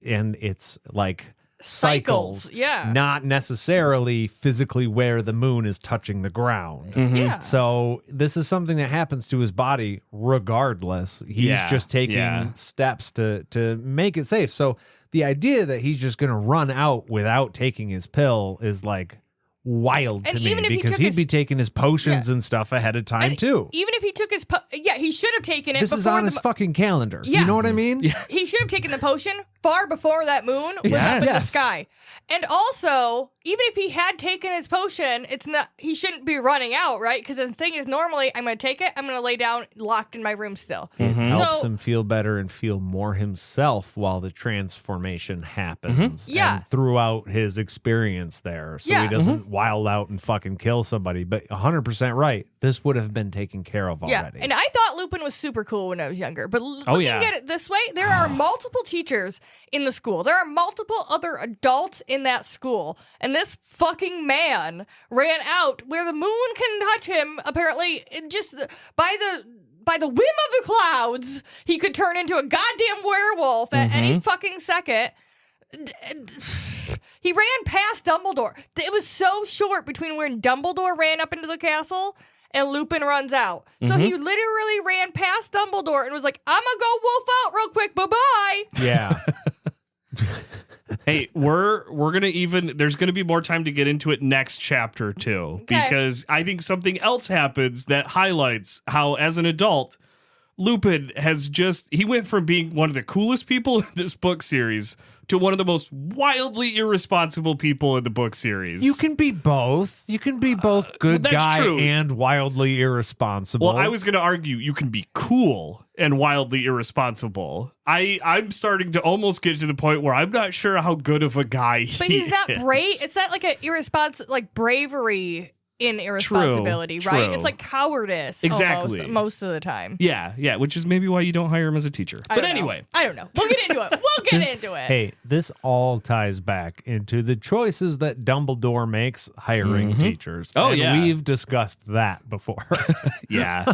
and it's like cycles, not necessarily physically where the moon is touching the ground. Yeah. So this is something that happens to his body regardless. He's just taking steps to make it safe. So the idea that he's just going to run out without taking his pill is like wild to me, because he'd be taking his potions and stuff ahead of time too. Even if he took his he should have taken it. This is on his fucking calendar. You know what I mean? Yeah. He should have taken the potion far before that moon was up in the sky. And also, even if he had taken his potion, he shouldn't be running out, right? Because the thing is, normally I'm going to take it, I'm going to lay down locked in my room still. Helps him feel better and feel more himself while the transformation happens. And throughout his experience there. So he doesn't wild out and fucking kill somebody. But 100% right. This would have been taken care of already. And I thought Lupin was super cool when I was younger. But looking at it this way, there are multiple teachers in the school. There are multiple other adults in that school. And this fucking man ran out where the moon can touch him, apparently, just by the whim of the clouds. He could turn into a goddamn werewolf at any fucking second. He ran past Dumbledore. It was so short between when Dumbledore ran up into the castle and Lupin runs out. So he literally ran past Dumbledore and was like, I'm gonna go wolf out real quick. Bye-bye. Yeah. Hey, we're gonna there's gonna be more time to get into it next chapter too, because I think something else happens that highlights how, as an adult, Lupin he went from being one of the coolest people in this book series to one of the most wildly irresponsible people in the book series. You can be both. You can be both good guy true. and wildly irresponsible. Well, I was going to argue you can be cool and wildly irresponsible. I'm starting to almost get to the point where I'm not sure how good of a guy he is. But he's not brave. It's not like bravery in irresponsibility, right? True. It's like cowardice. Exactly. Almost, most of the time. Yeah, which is maybe why you don't hire him as a teacher. But anyway. I don't know. We'll get into it. Hey, this all ties back into the choices that Dumbledore makes hiring teachers. Oh, and we've discussed that before. Yeah.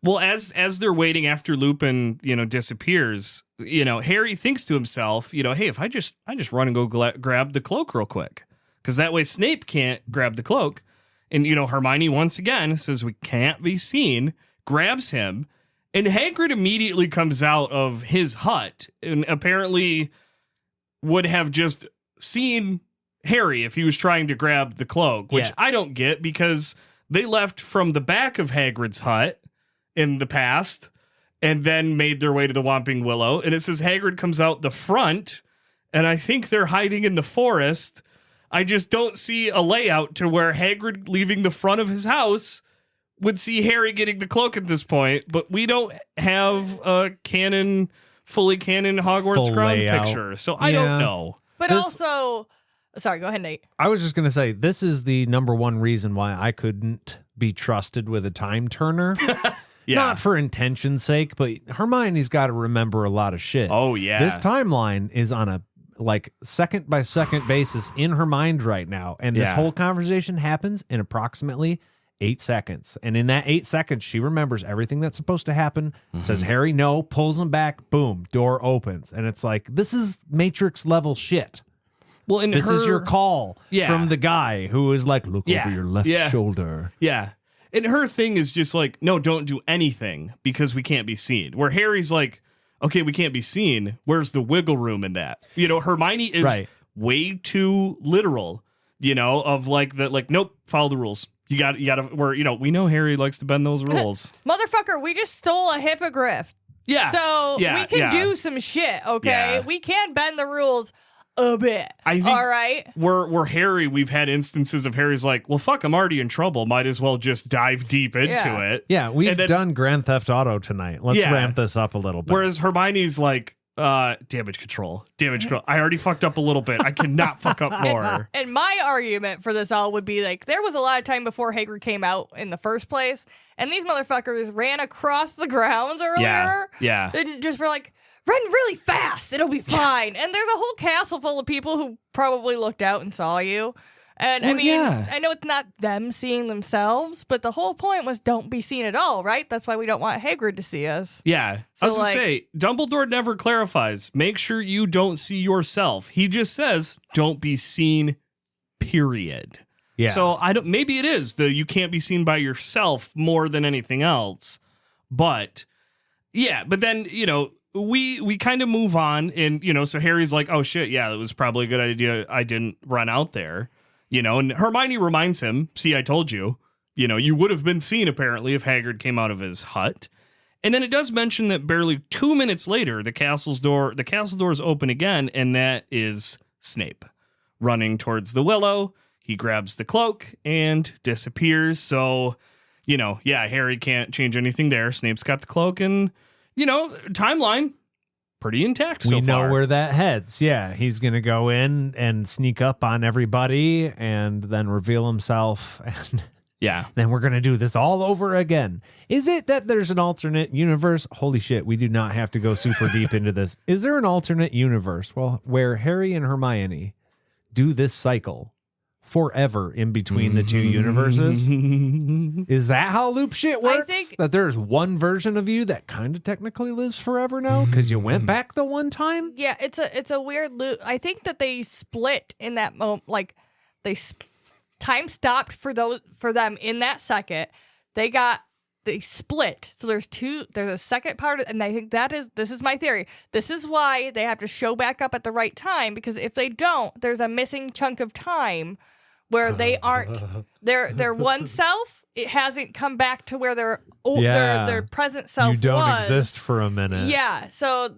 Well, as they're waiting after Lupin, disappears, Harry thinks to himself, hey, if I just run and go grab the cloak real quick, because that way Snape can't grab the cloak. And, Hermione once again says we can't be seen, grabs him, and Hagrid immediately comes out of his hut and apparently would have just seen Harry if he was trying to grab the cloak, which I don't get, because they left from the back of Hagrid's hut in the past and then made their way to the Whomping Willow. And it says Hagrid comes out the front, and I think they're hiding in the forest. I just don't see a layout to where Hagrid leaving the front of his house would see Harry getting the cloak at this point, but we don't have a fully canon Hogwarts ground picture, so I don't know. But also, sorry, go ahead, Nate. I was just going to say, this is the number one reason why I couldn't be trusted with a time turner. Yeah. Not for intention's sake, but Hermione's got to remember a lot of shit. Oh, yeah. This timeline is on a second by second basis in her mind right now. And this Yeah. whole conversation happens in approximately 8 seconds. And in that 8 seconds, she remembers everything that's supposed to happen, says, Harry, no, pulls him back, boom, door opens. And it's like, this is Matrix level shit. Well, and This is your call from the guy who is like, look over your left shoulder. Yeah. And her thing is just like, no, don't do anything because we can't be seen. Where Harry's like, okay, we can't be seen. Where's the wiggle room in that? You know, Hermione is way too literal, you know, of like, nope, follow the rules. You got to, we know Harry likes to bend those rules. Motherfucker, we just stole a hippogriff. Yeah. So we can do some shit, okay? Yeah. We can bend the rules a bit. I think all right. We're Harry, we've had instances of Harry's like, well, fuck, I'm already in trouble. Might as well just dive deep into it. Yeah, we've done Grand Theft Auto tonight. Let's ramp this up a little bit. Whereas Hermione's like, damage control. I already fucked up a little bit. I cannot fuck up more. And my argument for this all would be like, there was a lot of time before Hagrid came out in the first place, and these motherfuckers ran across the grounds earlier. Yeah. And just were like, run really fast. It'll be fine. And there's a whole castle full of people who probably looked out and saw you. And I mean, I know it's not them seeing themselves, but the whole point was don't be seen at all, right? That's why we don't want Hagrid to see us. Yeah. So I was going to say, Dumbledore never clarifies. Make sure you don't see yourself. He just says, don't be seen, period. Yeah. So maybe it is you can't be seen by yourself more than anything else. But then, we kind of move on, and so Harry's like, oh shit, yeah, it was probably a good idea I didn't run out there, and Hermione reminds him, see, I told you, you would have been seen apparently if Hagrid came out of his hut. And then it does mention that barely 2 minutes later the castle doors open again, and that is Snape running towards the willow. He grabs the cloak and disappears. So Harry can't change anything there. Snape's got the cloak, and timeline, pretty intact so far. We know where that heads. Yeah, he's going to go in and sneak up on everybody and then reveal himself. And then we're going to do this all over again. Is it that there's an alternate universe? Holy shit, we do not have to go super deep into this. Is there an alternate universe where Harry and Hermione do this cycle forever in between the two universes? Is that how loop shit works? I think that there's one version of you that kind of technically lives forever now because you went back the one time? Yeah, it's a weird loop. I think that they split in that moment. Like time stopped for them in that second. They split. So there's a second part, and I think this is my theory. This is why they have to show back up at the right time, because if they don't, there's a missing chunk of time where they aren't their one self. It hasn't come back to where their present self was. You don't exist for a minute. Yeah. So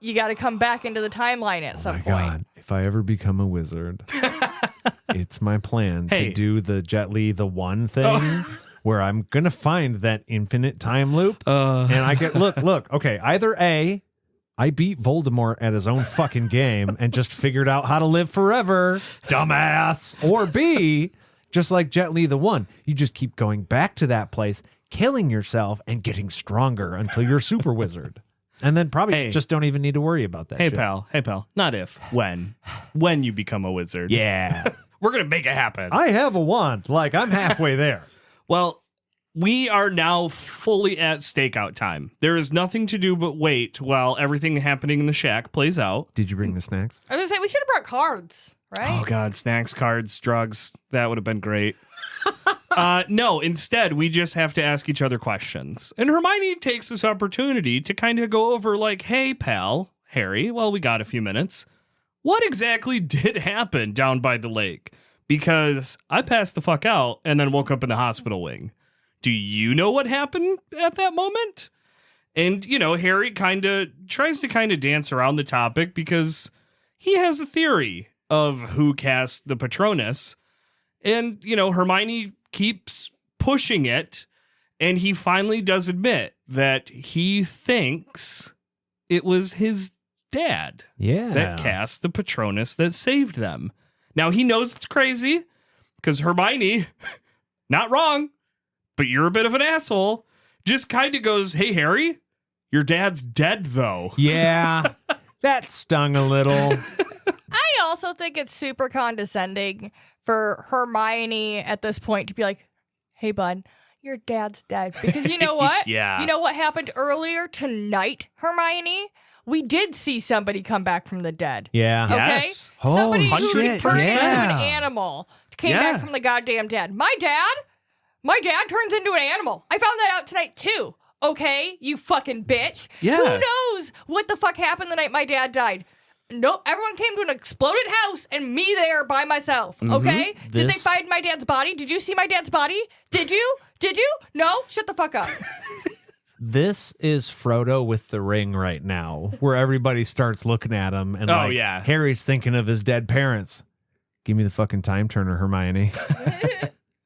you got to come back into the timeline at some point. God. If I ever become a wizard, it's my plan to do the Jet Li the one thing where I'm going to find that infinite time loop. And I get, look, okay, either A, I beat Voldemort at his own fucking game and just figured out how to live forever, dumbass. Or B, just like Jet Li the one, you just keep going back to that place, killing yourself and getting stronger until you're super wizard. And then probably just don't even need to worry about that Hey, shit. pal. Not if. When you become a wizard. Yeah. We're going to make it happen. I have a wand. I'm halfway there. Well, we are now fully at stakeout time. There is nothing to do but wait while everything happening in the shack plays out. Did you bring the snacks? I was going to say, we should have brought cards, right? Oh, God. Snacks, cards, drugs. That would have been great. No, instead, we just have to ask each other questions. And Hermione takes this opportunity to kind of go over hey, pal, Harry, well, we got a few minutes. What exactly did happen down by the lake? Because I passed the fuck out and then woke up in the hospital wing. Do you know what happened at that moment? And, Harry tries to dance around the topic because he has a theory of who cast the Patronus. And, Hermione keeps pushing it, and he finally does admit that he thinks it was his dad that cast the Patronus that saved them. Now, he knows it's crazy, because Hermione, not wrong, but you're a bit of an asshole, just kind of goes, hey, Harry, your dad's dead, though. Yeah, that stung a little. I also think it's super condescending for Hermione at this point to be like, hey, bud, your dad's dead. Because you know what? Yeah. You know what happened earlier tonight, Hermione? We did see somebody come back from the dead. Yeah. Okay? Yes. Somebody Holy who shit, turned yeah. into an animal came Yeah. back from the goddamn dead. My dad turns into an animal. I found that out tonight, too. Okay, you fucking bitch. Yeah. Who knows what the fuck happened the night my dad died? No, everyone came to an exploded house and me there by myself. Okay? Did they This- find my dad's body? Did you see my dad's body? Did you? Did you? No? Shut the fuck up. This is Frodo with the ring right now, where everybody starts looking at him and Oh, yeah. Harry's thinking of his dead parents. Give me the fucking time turner, Hermione.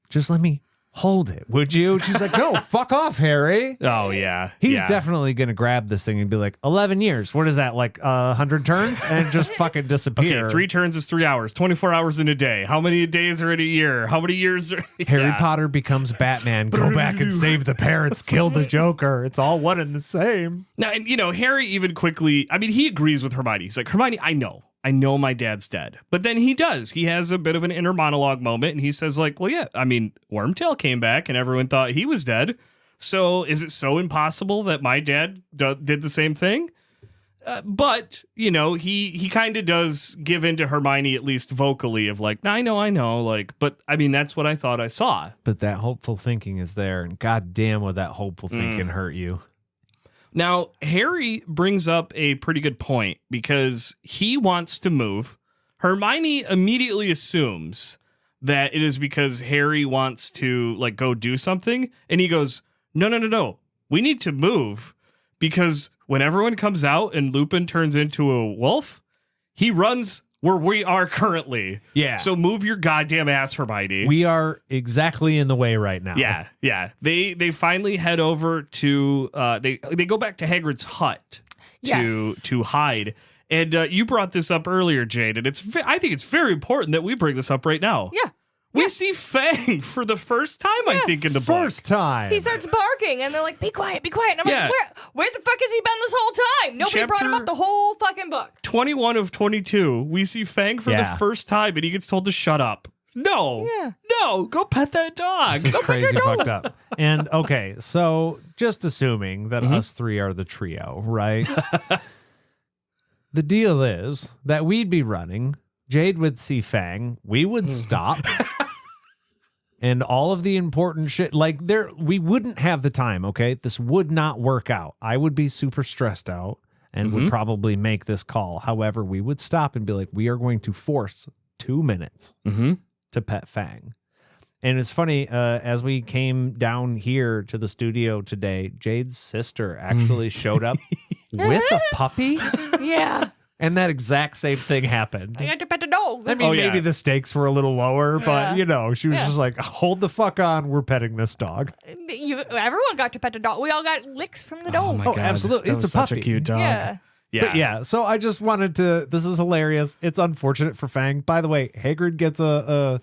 Just let me hold it, would you? She's like, no, fuck off, Harry. Oh, yeah. He's yeah. definitely going to grab this thing and be like, 11 years. What is that, like 100 turns? And just fucking disappear. Okay, 3 turns is 3 hours, 24 hours in a day. How many days are in a year? How many years are... Harry Yeah. Potter becomes Batman. Go back and save the parents. Kill the Joker. It's all one and the same. Now, and, Harry even quickly, I mean, he agrees with Hermione. He's like, Hermione, I know my dad's dead. But then he does. He has a bit of an inner monologue moment, and he says, like, well, yeah, I mean, Wormtail came back, and everyone thought he was dead. So is it so impossible that my dad did the same thing? But, he kind of does give in to Hermione, at least vocally, of like, I know, like, but, I mean, that's what I thought I saw. But that hopeful thinking is there, and goddamn would that hopeful thinking hurt you. Now, Harry brings up a pretty good point because he wants to move. Hermione immediately assumes that it is because Harry wants to like go do something. And he goes, no. We need to move because when everyone comes out and Lupin turns into a wolf, he runs where we are currently. Yeah. So move your goddamn ass, Hermione. We are exactly in the way right now. Yeah. They finally head over to they go back to Hagrid's hut Yes. to hide. And you brought this up earlier, Jade, and I think it's very important that we bring this up right now. Yeah. We see Fang for the first time, I think, in the book. First time. He starts barking, and they're like, be quiet. And I'm Yeah. like, where the fuck has he been this whole time? Nobody brought him Chapter- up the whole fucking book. 21 of 22, we see Fang for the Yeah. first time, and he gets told to shut up. No. Yeah. No, go pet that dog. This is crazy fucked up. And okay, so just assuming that us three are the trio, right? The deal is that we'd be running, Jade would see Fang, we would stop. And all of the important shit, like we wouldn't have the time, okay? This would not work out. I would be super stressed out and would probably make this call. However, we would stop and be like, we are going to force 2 minutes to pet Fang. And it's funny, as we came down here to the studio today, Jade's sister actually showed up with a puppy. Yeah. And that exact same thing happened. I got to pet the dog. I mean, Oh, yeah. maybe the stakes were a little lower, but she was just like, hold the fuck on. We're petting this dog. Everyone got to pet the dog. We all got licks from the dog. God. absolutely. That It's was a such a puppy. cute dog. Yeah. But yeah, so I just wanted to, this is hilarious. It's unfortunate for Fang. By the way, Hagrid gets a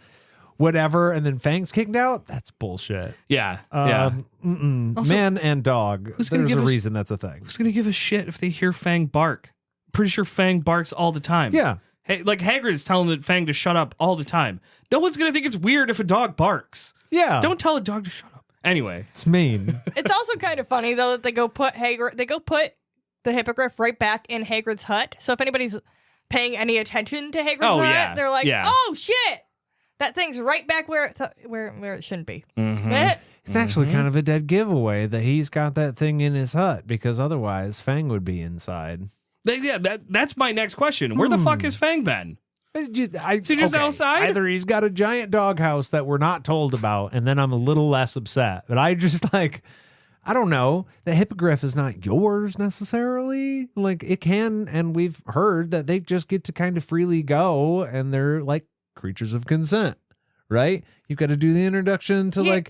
whatever, and then Fang's kicked out. That's bullshit. Yeah. Also, Man and dog. who's gonna There's give a us- reason that's a thing. Who's going to give a shit if they hear Fang bark? Pretty sure Fang barks all the time. Yeah. Hey, like Hagrid is telling the Fang to shut up all the time. No one's going to think it's weird if a dog barks. Yeah. Don't tell a dog to shut up. Anyway. It's mean. It's also kind of funny though that they go put the hippogriff right back in Hagrid's hut. So if anybody's paying any attention to Hagrid's Oh, hut, yeah. they're like, Yeah. "Oh shit, that thing's right back where it shouldn't be." Eh? It's actually kind of a dead giveaway that he's got that thing in his hut, because otherwise Fang would be inside. That's my next question. Where the fuck has Fang been? Is he just outside? Either he's got a giant doghouse that we're not told about, and then I'm a little less upset. But I just like, I don't know. The hippogriff is not yours necessarily. Like it can, and we've heard that they just get to kind of freely go, and they're like creatures of consent, right? You've got to do the introduction to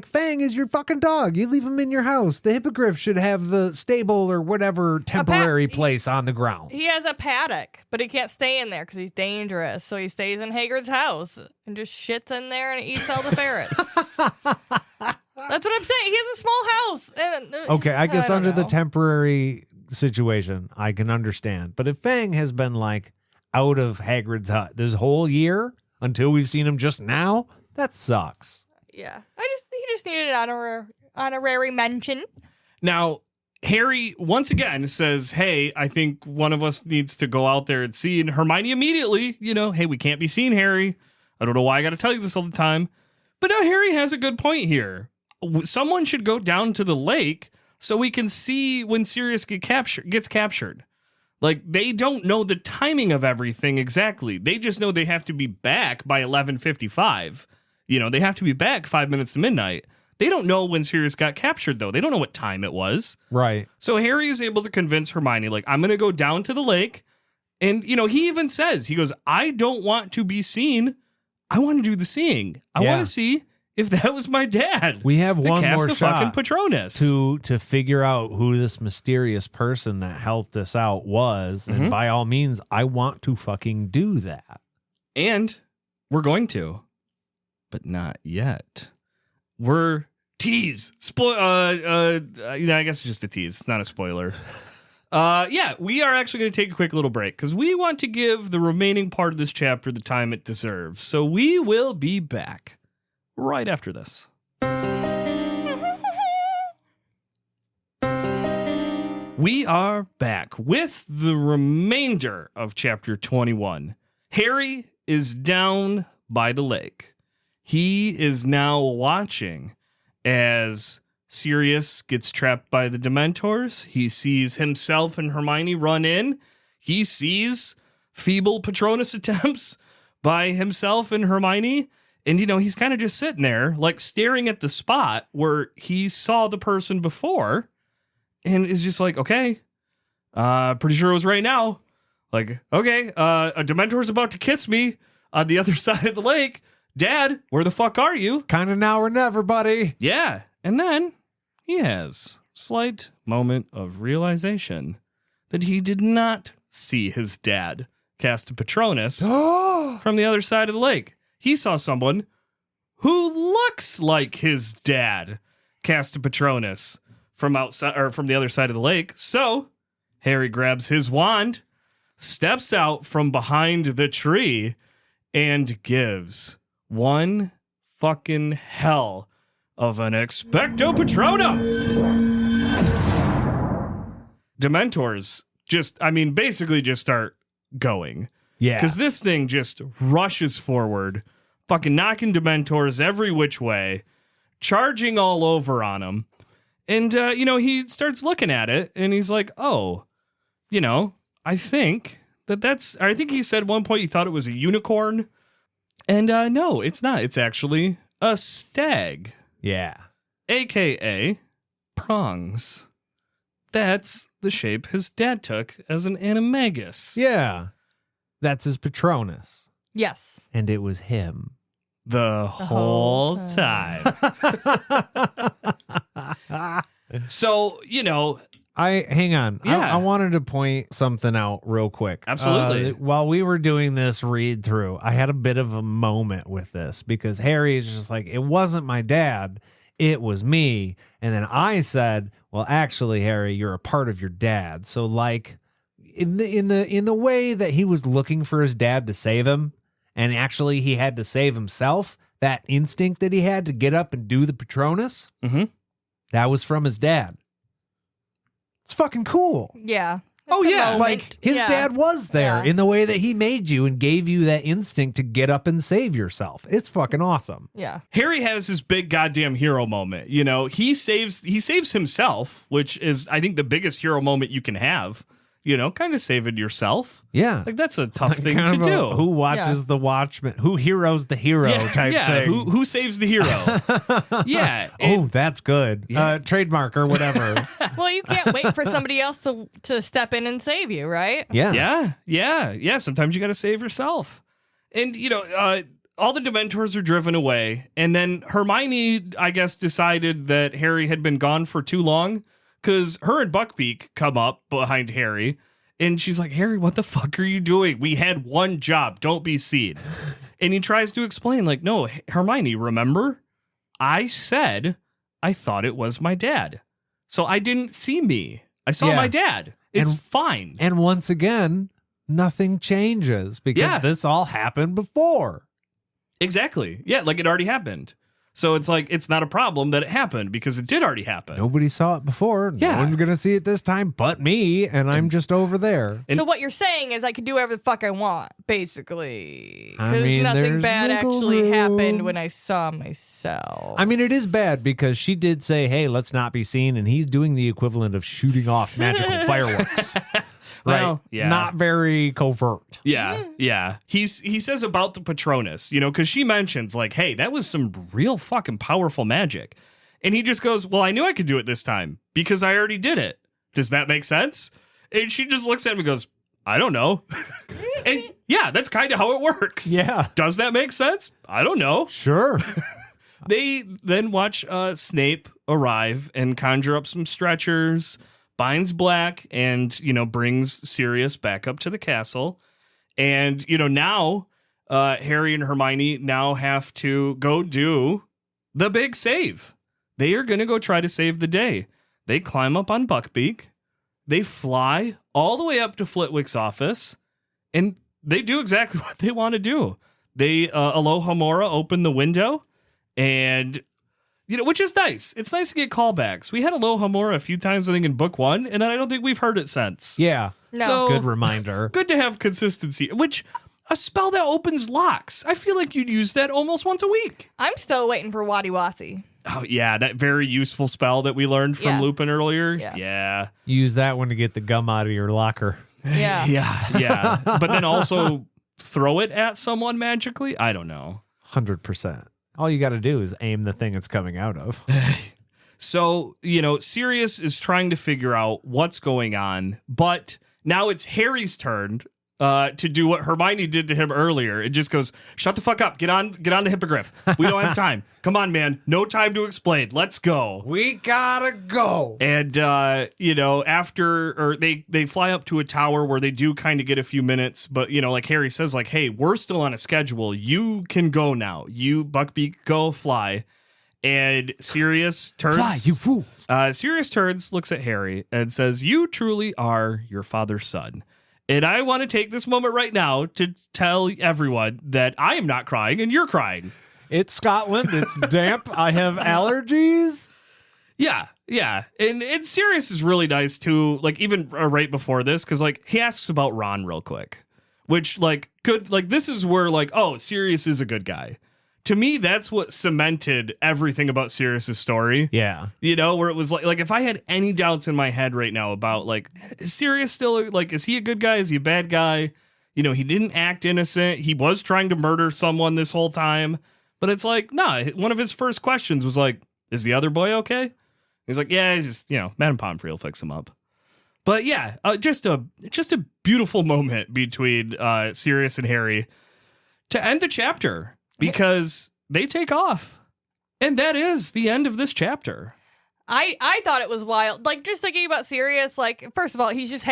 Fang is your fucking dog. You leave him in your house. The hippogriff should have the stable or whatever temporary place on the ground. He has a paddock, but he can't stay in there because he's dangerous. So he stays in Hagrid's house and just shits in there and eats all the ferrets. That's what I'm saying. He has a small house. And, okay, I guess under the know. temporary situation, I can understand. But if Fang has been out of Hagrid's hut this whole year until we've seen him just now, that sucks. Yeah, he just needed an honorary mention. Now, Harry once again says, hey, I think one of us needs to go out there and see. And Hermione immediately, hey, we can't be seen, Harry. I don't know why I got to tell you this all the time. But now Harry has a good point here. Someone should go down to the lake so we can see when Sirius gets captured. They don't know the timing of everything exactly. They just know they have to be back by 11:55. They have to be back 5 minutes to midnight. They don't know when Sirius got captured, though. They don't know what time it was. Right. So Harry is able to convince Hermione, I'm going to go down to the lake. And, he even says, he goes, I don't want to be seen. I want to do the seeing. I want to see if that was my dad. We have one cast more of shot fucking Patronus to figure out who this mysterious person that helped us out was. And by all means, I want to fucking do that. And we're going to, but not yet. We're tease. I guess it's just a tease. It's not a spoiler. We are actually going to take a quick little break because we want to give the remaining part of this chapter the time it deserves. So we will be back right after this. We are back with the remainder of chapter 21. Harry is down by the lake. He is now watching as Sirius gets trapped by the Dementors. He sees himself and Hermione run in. He sees feeble Patronus attempts by himself and Hermione. And, he's kind of just sitting there, staring at the spot where he saw the person before and is just okay, pretty sure it was right now. Okay, a Dementor's about to kiss me on the other side of the lake. Dad, where the fuck are you? Kind of now or never, buddy. Yeah. And then he has a slight moment of realization that he did not see his dad cast a Patronus from the other side of the lake. He saw someone who looks like his dad cast a Patronus from outside or from the other side of the lake. So Harry grabs his wand, steps out from behind the tree, and gives one fucking hell of an Expecto Patronum. Dementors basically just start going. Yeah. Because this thing just rushes forward, fucking knocking Dementors every which way, charging all over on him. And, he starts looking at it and he's like, oh, I think I think he said at one point he thought it was a unicorn. And no, it's not. It's actually a stag. Yeah. AKA prongs. That's the shape his dad took as an animagus. Yeah. That's his Patronus. Yes. And it was him. The whole time. So, hang on. Yeah. I wanted to point something out real quick. Absolutely. While we were doing this read through, I had a bit of a moment with this because Harry is just it wasn't my dad, it was me. And then I said, well, actually, Harry, you're a part of your dad. So in the way that he was looking for his dad to save him, and actually he had to save himself, that instinct that he had to get up and do the Patronus, that was from his dad. It's fucking cool. Yeah. Oh, yeah. His dad was there in the way that he made you and gave you that instinct to get up and save yourself. It's fucking awesome. Yeah. Harry has his big goddamn hero moment. He saves himself, which is, I think, the biggest hero moment you can have. Kind of saving yourself. Yeah. That's a tough thing to do. Who watches the Watchmen? Who heroes the hero type thing. Who saves the hero? Yeah. That's good. Yeah. Trademark or whatever. Well, you can't wait for somebody else to step in and save you, right? Yeah. Yeah. Sometimes you got to save yourself. And, all the Dementors are driven away, and then Hermione, I guess, decided that Harry had been gone for too long, because her and Buckbeak come up behind Harry, and she's like, Harry, what the fuck are you doing? We had one job. Don't be seen. And he tries to explain, like, no, Hermione, remember? I said I thought it was my dad. So I didn't see me. I saw my dad. It's fine. And once again, nothing changes because this all happened before. Exactly. Yeah, like it already happened. So it's like, it's not a problem that it happened because it did already happen. Nobody saw it before. Yeah. No one's going to see it this time but me, and I'm just over there. So what you're saying is I can do whatever the fuck I want, basically. I Because mean, nothing there's bad wiggle actually room. happened when I saw myself. I mean, it is bad because she did say, hey, let's not be seen, and he's doing the equivalent of shooting off magical fireworks. Well, right? Not very covert. Yeah. He says about the Patronus, because she mentions, like, hey, that was some real fucking powerful magic. And he just goes, well, I knew I could do it this time because I already did it. Does that make sense? And she just looks at him and goes, I don't know. And yeah, that's kind of how it works. Yeah. Does that make sense? I don't know. Sure. They then watch Snape arrive and conjure up some stretchers, binds Black, and, brings Sirius back up to the castle. And, now Harry and Hermione now have to go do the big save. They are going to go try to save the day. They climb up on Buckbeak. They fly all the way up to Flitwick's office, and they do exactly what they want to do. They Alohomora open the window, and which is nice. It's nice to get callbacks. We had Alohomora a few times, I think, in book 1, and I don't think we've heard it since. Yeah. No. So, Good reminder. Good to have consistency, which a spell that opens locks. I feel like you'd use that almost once a week. I'm still waiting for Wadi Wasi. Oh, yeah, that very useful spell that we learned from Lupin earlier. Yeah. Use that one to get the gum out of your locker. Yeah. Yeah. But then also throw it at someone magically? I don't know. 100%. All you got to do is aim the thing it's coming out of. So, Sirius is trying to figure out what's going on, but now it's Harry's turn to do what Hermione did to him earlier. It just goes, shut the fuck up. Get on the hippogriff. We don't have time. Come on, man. No time to explain. Let's go. We gotta go. And, they fly up to a tower where they do kind of get a few minutes, but, like Harry says, like, hey, we're still on a schedule. You can go now. You, Buckbeak, go fly. And Sirius turns. Fly, you fool. Sirius turns, looks at Harry, and says, you truly are your father's son. And I want to take this moment right now to tell everyone that I am not crying and you're crying. It's Scotland. It's damp. I have allergies. Yeah. And Sirius is really nice too, like even right before this, because like he asks about Ron real quick, which this is where like, oh, Sirius is a good guy. To me, that's what cemented everything about Sirius's story. Yeah. Where it was like if I had any doubts in my head right now about like, is Sirius still like, is he a good guy? Is he a bad guy? He didn't act innocent. He was trying to murder someone this whole time. But it's like, nah, one of his first questions was like, is the other boy okay? He's like, yeah, he's just, Madame Pomfrey will fix him up. But yeah, just a beautiful moment between Sirius and Harry to end the chapter. Because they take off. And that is the end of this chapter. I thought it was wild. Like, just thinking about Sirius, like, first of all, he's just,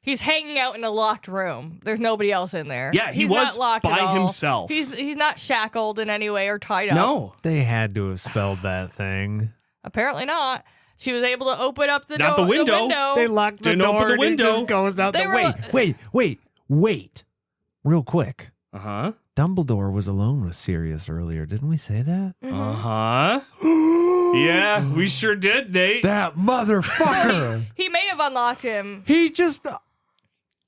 he's hanging out in a locked room. There's nobody else in there. Yeah, he's not was locked by at all. himself. He's not shackled in any way or tied up. No. They had to have spelled that thing. Apparently not. She was able to open up the Not the window. They locked the Didn't door open the and window. it just goes out They the were- Wait. Real quick. Uh-huh. Dumbledore was alone with Sirius earlier. Didn't we say that? Uh-huh. Yeah, we sure did, Nate. That motherfucker. He may have unlocked him. He just...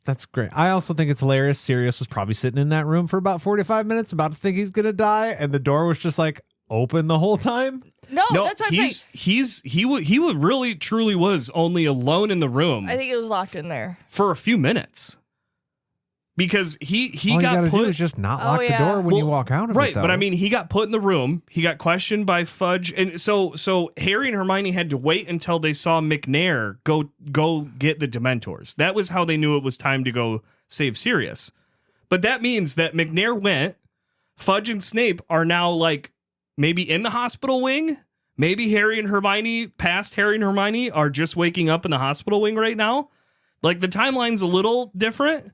That's great. I also think it's hilarious. Sirius was probably sitting in that room for about 45 minutes, about to think he's going to die, and the door was just like open the whole time. No, No, that's what I'm saying. he would really truly was only alone in the room I think it was locked in there. for a few minutes. Because he All you got gotta put do is just not lock the yeah. door when you Well, walk out of right, it, though. but I mean, he got put in the room. He got questioned by Fudge, and so Harry and Hermione had to wait until they saw McNair go get the Dementors. That was how they knew it was time to go save Sirius. But that means that McNair went, Fudge and Snape are now like maybe in the hospital wing. Maybe Harry and Hermione, past Harry and Hermione, are just waking up in the hospital wing right now. Like the timeline's a little different.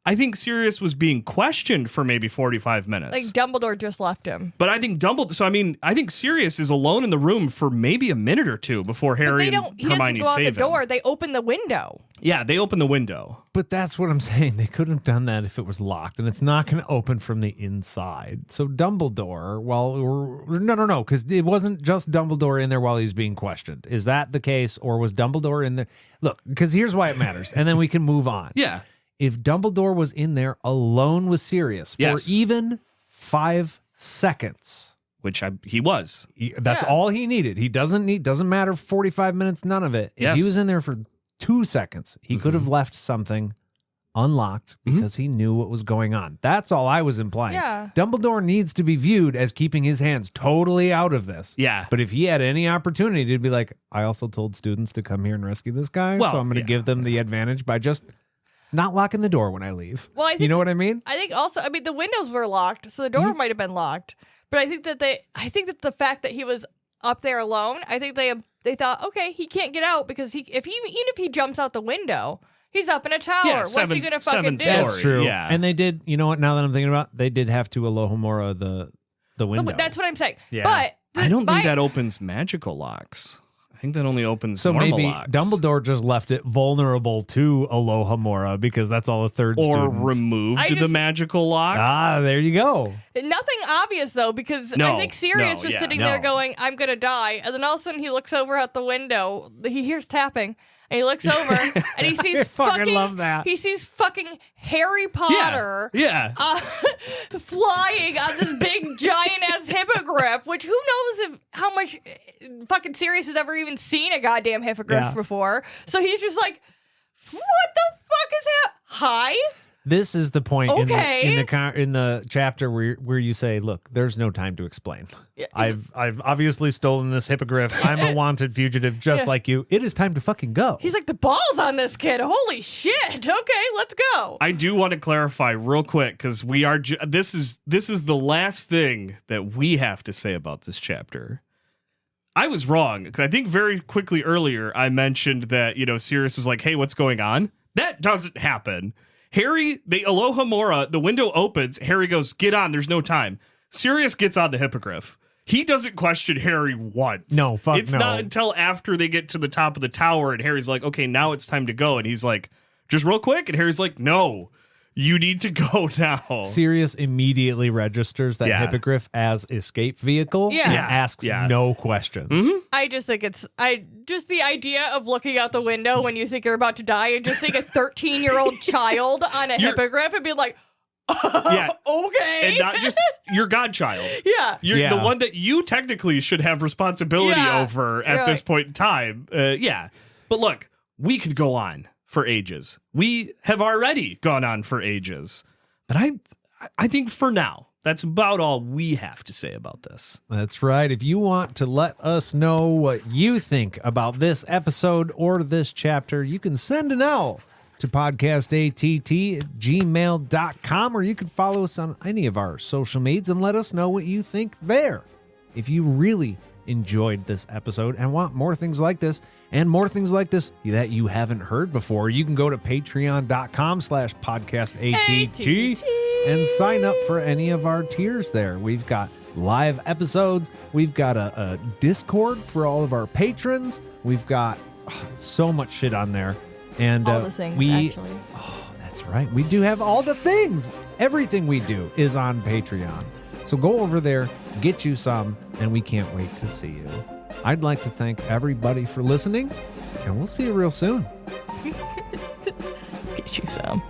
I think Sirius was being questioned for maybe 45 minutes. Like Dumbledore just left him. But I think Dumbledore. So I mean, I think Sirius is alone in the room for maybe a minute or two before Harry and Hermione He doesn't go out the save door. him. They open the window. Yeah, they open the window. But that's what I'm saying. They couldn't have done that if it was locked, and it's not going to open from the inside. So Dumbledore, no, because it wasn't just Dumbledore in there while he was being questioned. Is that the case, or was Dumbledore in there? Look, because here's why it matters, and then we can move on. Yeah. If Dumbledore was in there alone with Sirius for even 5 seconds, Which he was. that's all he needed. He doesn't matter 45 minutes, none of it. If he was in there for 2 seconds, he could have left something unlocked because he knew what was going on. That's all I was implying. Yeah. Dumbledore needs to be viewed as keeping his hands totally out of this. Yeah. But if he had any opportunity to be like, I also told students to come here and rescue this guy, Well, so I'm going to give them the advantage by just not locking the door when I leave. Well, I think, you know what I mean? I think also, the windows were locked, so the door might have been locked. But I think that the fact that he was up there alone, I think they thought, okay, he can't get out because even if he jumps out the window, he's up in a tower. Yeah, What's he gonna fucking do? That's true. Yeah. And they did, you know what, now that I'm thinking about it, they did have to Alohomora the window. That's what I'm saying. Yeah. But I don't think that opens magical locks. I think that only opens So normal maybe locks. Dumbledore just left it vulnerable to Alohomora because that's all a third Or student. removed the magical lock. There you go. Nothing obvious though, because I think Sirius just sitting there going, "I'm gonna die," and then all of a sudden he looks over at the window. He hears tapping, and he looks over and he sees fucking love that. He sees fucking Harry Potter, Yeah. flying on this big giant ass hippogriff. Which who knows how much fucking Sirius has ever even seen a goddamn hippogriff before? So he's just like, "What the fuck is that? Hi." This is the point in Okay. the chapter where you say, "Look, there's no time to explain. Yeah, I've obviously stolen this hippogriff. I'm a wanted fugitive, just like you. It is time to fucking go." He's like, "The ball's on this kid. Holy shit. Okay, let's go." I do want to clarify real quick because we are. This is the last thing that we have to say about this chapter. I was wrong because I think very quickly earlier I mentioned that Sirius was like, "Hey, what's going on?" That doesn't happen. Harry, the Alohomora, the window opens. Harry goes, "Get on. There's no time." Sirius gets on the hippogriff. He doesn't question Harry once. No, fuck It's no. not until after they get to the top of the tower and Harry's like, "Okay, now it's time to go." And he's like, "Just real quick." And Harry's like, "No, you need to go now." Sirius immediately registers that hippogriff as escape vehicle Yeah. and Yeah. asks no questions. I just think just the idea of looking out the window when you think you're about to die and just seeing a 13-year-old child on a hippogriff and being like, Yeah. okay. And not just your godchild. Yeah. You're the one that you technically should have responsibility Yeah. over at this point in time. Yeah. But look, we could go on for ages. We have already gone on for ages. But I think for now, that's about all we have to say about this. That's right. If you want to let us know what you think about this episode or this chapter, you can send an owl to podcastatt@gmail.com, or you can follow us on any of our social medias and let us know what you think there. If you really enjoyed this episode and want more things like this and more things like this that you haven't heard before, you can go to patreon.com/podcastatt and sign up for any of our tiers there. We've got live episodes. We've got a Discord for all of our patrons. We've got so much shit on there. And all the things, actually. That's right. We do have all the things. Everything we do is on Patreon. So go over there, get you some, and we can't wait to see you. I'd like to thank everybody for listening, and we'll see you real soon. Get you some.